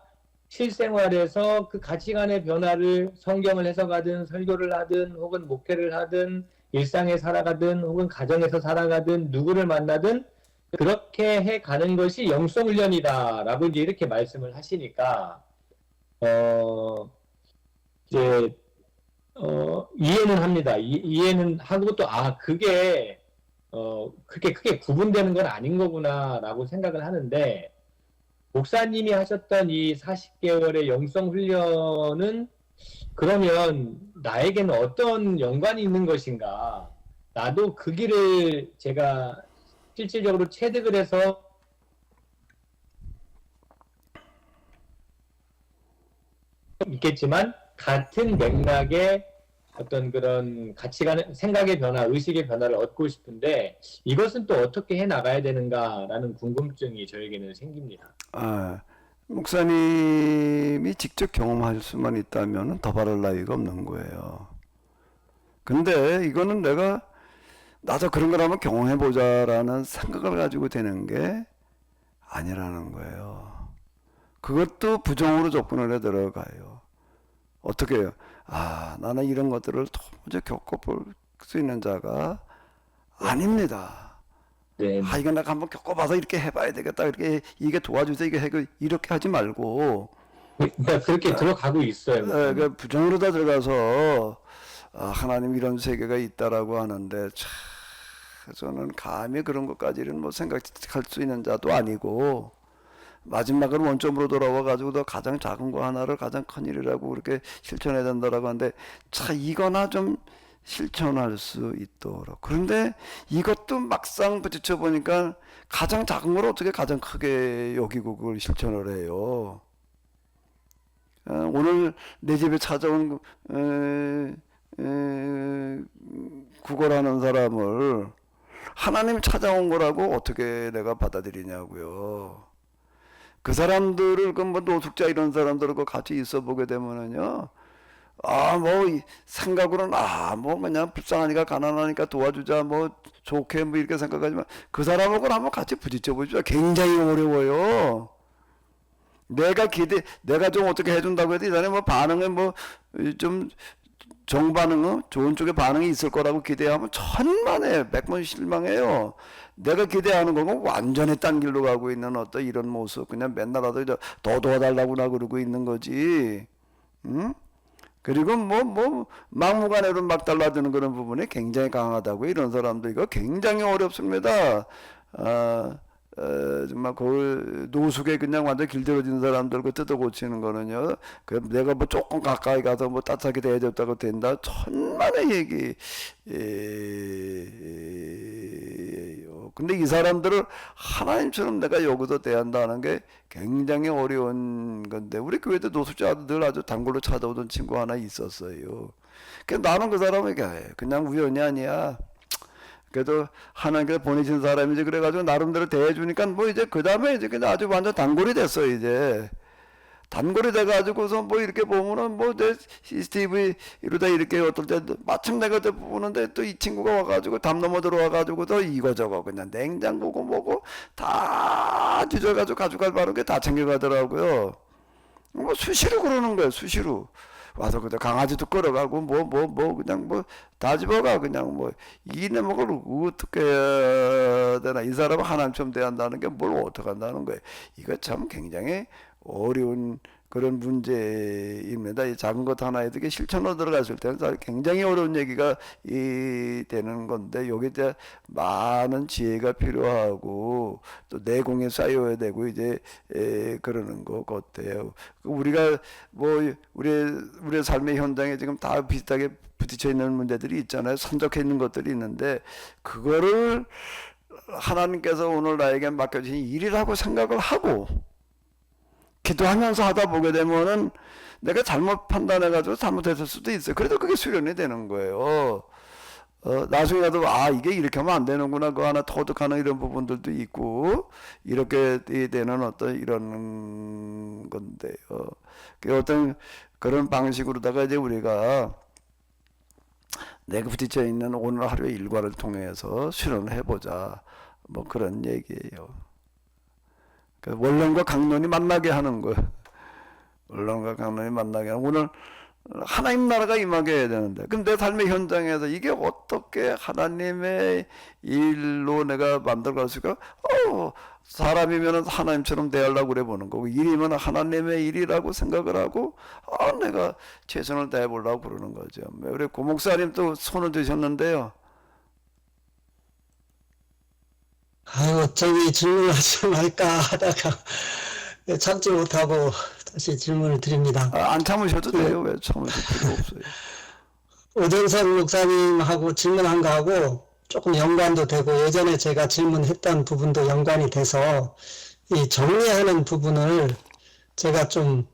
실생활에서 그 가치관의 변화를 성경을 해석하든 설교를 하든 혹은 목회를 하든 일상에 살아가든 혹은 가정에서 살아가든 누구를 만나든 그렇게 해가는 것이 영성훈련이다라고 이제 이렇게 말씀을 하시니까 이제 이해는 합니다. 이해는 하고 또 그게 그렇게 크게 구분되는 건 아닌 거구나라고 생각을 하는데, 목사님이 하셨던 이 40개월의 영성 훈련은 그러면 나에게는 어떤 연관이 있는 것인가? 나도 그 길을 제가 실질적으로 체득을 해서 있겠지만 같은 맥락의 어떤 그런 가치관, 생각의 변화, 의식의 변화를 얻고 싶은데 이것은 또 어떻게 해 나가야 되는가라는 궁금증이 저에게는 생깁니다. 목사님이 직접 경험할 수만 있다면 더 바랄 나위가 없는 거예요. 근데 이거는 나도 그런 걸 한번 경험해보자라는 생각을 가지고 되는 게 아니라는 거예요. 그것도 부정으로 접근을 해 들어가요. 어떻게 해요? 나는 이런 것들을 도저히 겪어볼 수 있는 자가 아닙니다. 네. 이거 내가 한번 겪어봐서 이렇게 해봐야 되겠다. 이게 도와주세요. 이렇게 하지 말고. 그러니까 그렇게 들어가고 있어요. 부정으로 다 들어가서, 하나님 이런 세계가 있다라고 하는데, 저는 감히 그런 것까지는 뭐 생각할 수 있는 자도 아니고, 마지막으로 원점으로 돌아와가지고 더 가장 작은 거 하나를 가장 큰 일이라고 그렇게 실천해야 된다라고 하는데, 이거나 좀 실천할 수 있도록. 그런데 이것도 막상 부딪혀 보니까 가장 작은 걸 어떻게 가장 크게 여기고 그걸 실천을 해요. 오늘 내 집에 찾아온 구걸하는 사람을 하나님 찾아온 거라고 어떻게 내가 받아들이냐고요. 그 사람들을 뭐 노숙자 이런 사람들과 같이 있어 보게 되면은요, 생각으로는 뭐 그냥 불쌍하니까 가난하니까 도와주자 뭐 좋게 뭐 이렇게 생각하지만 그 사람하고 한번 같이 부딪혀 보십시오. 굉장히 어려워요. 내가 좀 어떻게 해준다고 해도 이 사람이 뭐 반응에 좀 정반응, 좋은 쪽에 반응이 있을 거라고 기대하면 천만에 100번 실망해요. 내가 기대하는 거는 완전히 딴 길로 가고 있는 어떤 이런 모습, 그냥 맨날 더 도와달라고 그러고 있는 거지. 응? 그리고 막무가내로 막 달라드는 그런 부분이 굉장히 강하다고 이런 사람들 이거 굉장히 어렵습니다. 정말 그 노숙에 그냥 완전 길들여진 사람들 그 뜯어 고치는 거는요. 내가 뭐 조금 가까이 가서 뭐 따뜻하게 대해줬다고 된다. 천만의 얘기. 근데 이 사람들을 하나님처럼 내가 여기서 대한다는 게 굉장히 어려운 건데, 우리 교회도 노숙자들 늘 아주 단골로 찾아오던 친구 하나 있었어요. 나는 그 사람에게 그냥 우연이 아니야. 그래도 하나님께서 보내신 사람이지 그래가지고 나름대로 대해주니까 이제 그 다음에 이제 그냥 아주 완전 단골이 됐어. 이제 단골이 돼가지고서 이렇게 보면은 내 CCTV 이러다 이렇게 어떨 때 마침 내가 보는데 또 이 친구가 와가지고 담 넘어 들어와가지고 또 이거저거 그냥 냉장고고 뭐고 다 뒤져가지고 가져갈 바른 게 다 챙겨가더라고요. 수시로 그러는 거예요. 수시로. 와서 그저 강아지도 끌어가고 그냥 뭐 다 집어가 그냥 뭐 이네 먹을 어떻게 해야 되나 이 사람은 하나님처럼 대한다는 게 뭘 어떻게 한다는 거예요. 이거 참 굉장히 어려운 그런 문제입니다. 이 작은 것 하나에 이게 실천으로 들어갔을 때는 굉장히 어려운 얘기가 되는 건데 여기에 대한 많은 지혜가 필요하고 또 내공이 쌓여야 되고 이제 그러는 것 같아요. 우리가 뭐 우리의 삶의 현장에 지금 다 비슷하게 부딪혀 있는 문제들이 있잖아요. 산적해 있는 것들이 있는데 그거를 하나님께서 오늘 나에게 맡겨주신 일이라고 생각을 하고 기도하면서 하다 보게 되면은 내가 잘못 판단해가지고 잘못했을 수도 있어요. 그래도 그게 수련이 되는 거예요. 나중에라도 이게 이렇게 하면 안 되는구나. 그 하나 터득하는 이런 부분들도 있고 이렇게 되는 어떤 이런 건데요. 그 어떤 그런 방식으로다가 이제 우리가 내가 부딪혀 있는 오늘 하루의 일과를 통해서 수련을 해보자. 뭐 그런 얘기예요. 원론과 강론이 만나게 하는 거예요. 원론과 강론이 만나게 하는 오늘 하나님 나라가 임하게 해야 되는데 그럼 내 삶의 현장에서 이게 어떻게 하나님의 일로 내가 만들어갈 수가 사람이면 하나님처럼 대하려고 그래 보는 거고 일이면 하나님의 일이라고 생각을 하고 내가 최선을 다해 보려고 그러는 거죠. 우리 고목사님 또 손을 드셨는데요. 저기 질문하지 말까 하다가 참지 못하고 다시 질문을 드립니다. 안 참으셔도 돼요. 왜 참으실 필요 없어요. 오정선 목사님하고 질문한 거하고 조금 연관도 되고 예전에 제가 질문했던 부분도 연관이 돼서 이 정리하는 부분을 제가 좀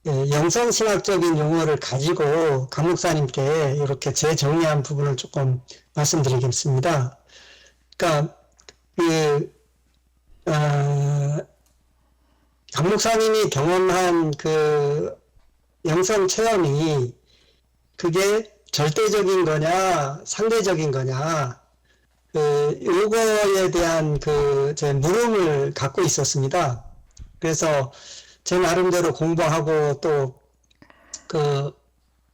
영성신학적인 용어를 가지고 강 목사님께 이렇게 재정리한 부분을 조금 말씀드리겠습니다. 그러니까 강 목사님이 경험한 그 영성 체험이 그게 절대적인 거냐 상대적인 거냐 요거에 대한 제 물음을 갖고 있었습니다. 그래서 제 나름대로 공부하고 또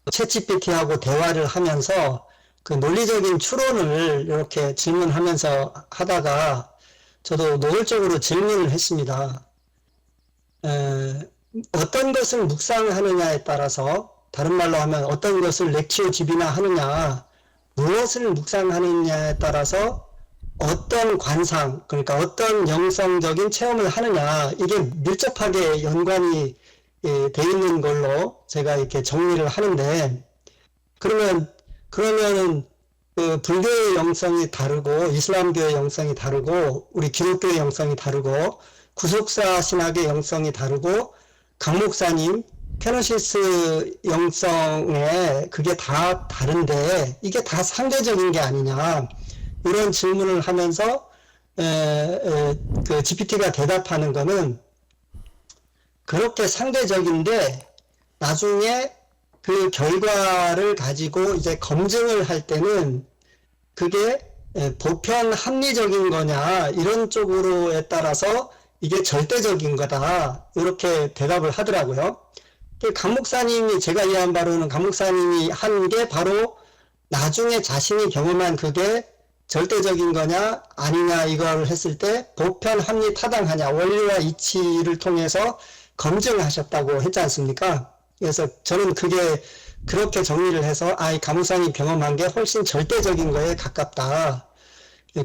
챗GPT하고 대화를 하면서 그 논리적인 추론을 이렇게 질문하면서 하다가 저도 노골적으로 질문을 했습니다. 어떤 것을 묵상하느냐에 따라서 다른 말로 하면 어떤 것을 렉티오 집이나 하느냐 무엇을 묵상하느냐에 따라서 어떤 관상 그러니까 어떤 영성적인 체험을 하느냐 이게 밀접하게 연관이 돼 있는 걸로 제가 이렇게 정리를 하는데 그러면은 불교의 영성이 다르고 이슬람교의 영성이 다르고 우리 기독교의 영성이 다르고 구속사 신학의 영성이 다르고 강 목사님 페노시스 영성에 그게 다 다른데 이게 다 상대적인 게 아니냐 이런 질문을 하면서 그 GPT가 대답하는 거는 그렇게 상대적인데 나중에 그 결과를 가지고 이제 검증을 할 때는 그게 보편 합리적인 거냐 이런 쪽으로에 따라서 이게 절대적인 거다 이렇게 대답을 하더라고요. 강 목사님이 제가 이해한 바로는 강 목사님이 한 게 바로 나중에 자신이 경험한 그게 절대적인 거냐 아니냐 이걸 했을 때 보편 합리 타당하냐 원리와 이치를 통해서 검증하셨다고 했지 않습니까? 그래서 저는 그게 그렇게 정리를 해서 이 강 목사님이 경험한 게 훨씬 절대적인 거에 가깝다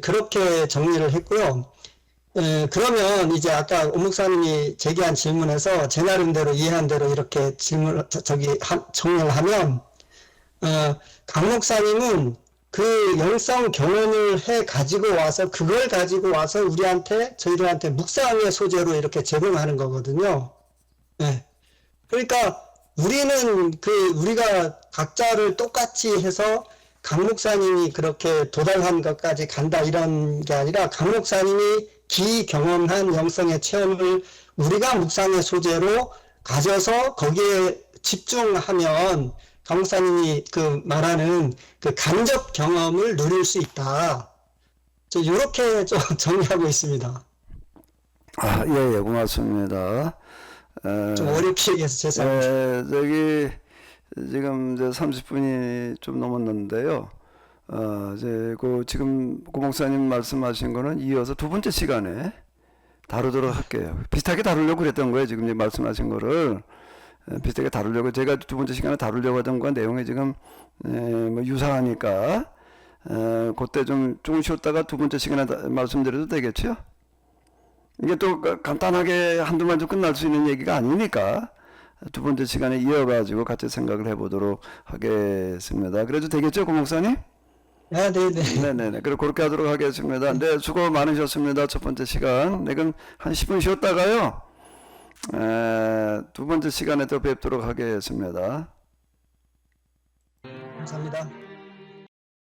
그렇게 정리를 했고요. 그러면 이제 아까 오 목사님이 제기한 질문에서 제 나름대로 이해한 대로 이렇게 정리를 하면 강 목사님은 그 영성 경험을 해 가지고 와서 그걸 가지고 와서 저희들한테 묵상의 소재로 이렇게 제공하는 거거든요. 네. 그러니까 우리는 우리가 각자를 똑같이 해서 강 목사님이 그렇게 도달한 것까지 간다 이런 게 아니라 강 목사님이 기경험한 영성의 체험을 우리가 묵상의 소재로 가져서 거기에 집중하면 강 목사님이 말하는 간접 경험을 누릴 수 있다. 이렇게 좀 정리하고 있습니다. 예, 고맙습니다. 좀 어렵게 얘기해서 죄송합니다. 저기 지금 이제 30분이 좀 넘었는데요. 이제 지금 고 목사님 말씀하신 거는 이어서 두 번째 시간에 다루도록 할게요. 비슷하게 다루려고 그랬던 거예요. 지금 이제 말씀하신 거를 비슷하게 다루려고 제가 두 번째 시간에 다루려고 하던 건 내용이 지금 뭐 유사하니까 그때 좀 쉬었다가 두 번째 시간에 말씀드려도 되겠죠? 이게 또 간단하게 한두만 좀 끝날 수 있는 얘기가 아니니까 두 번째 시간에 이어가지고 같이 생각을 해보도록 하겠습니다. 그래도 되겠죠, 고 목사님? 아, 네네. 네네네. 그리고 그렇게 하도록 하겠습니다. 네, 수고 많으셨습니다. 첫 번째 시간. 네, 그럼 한 10분 쉬었다가요. 두 번째 시간에 또 뵙도록 하겠습니다. 감사합니다.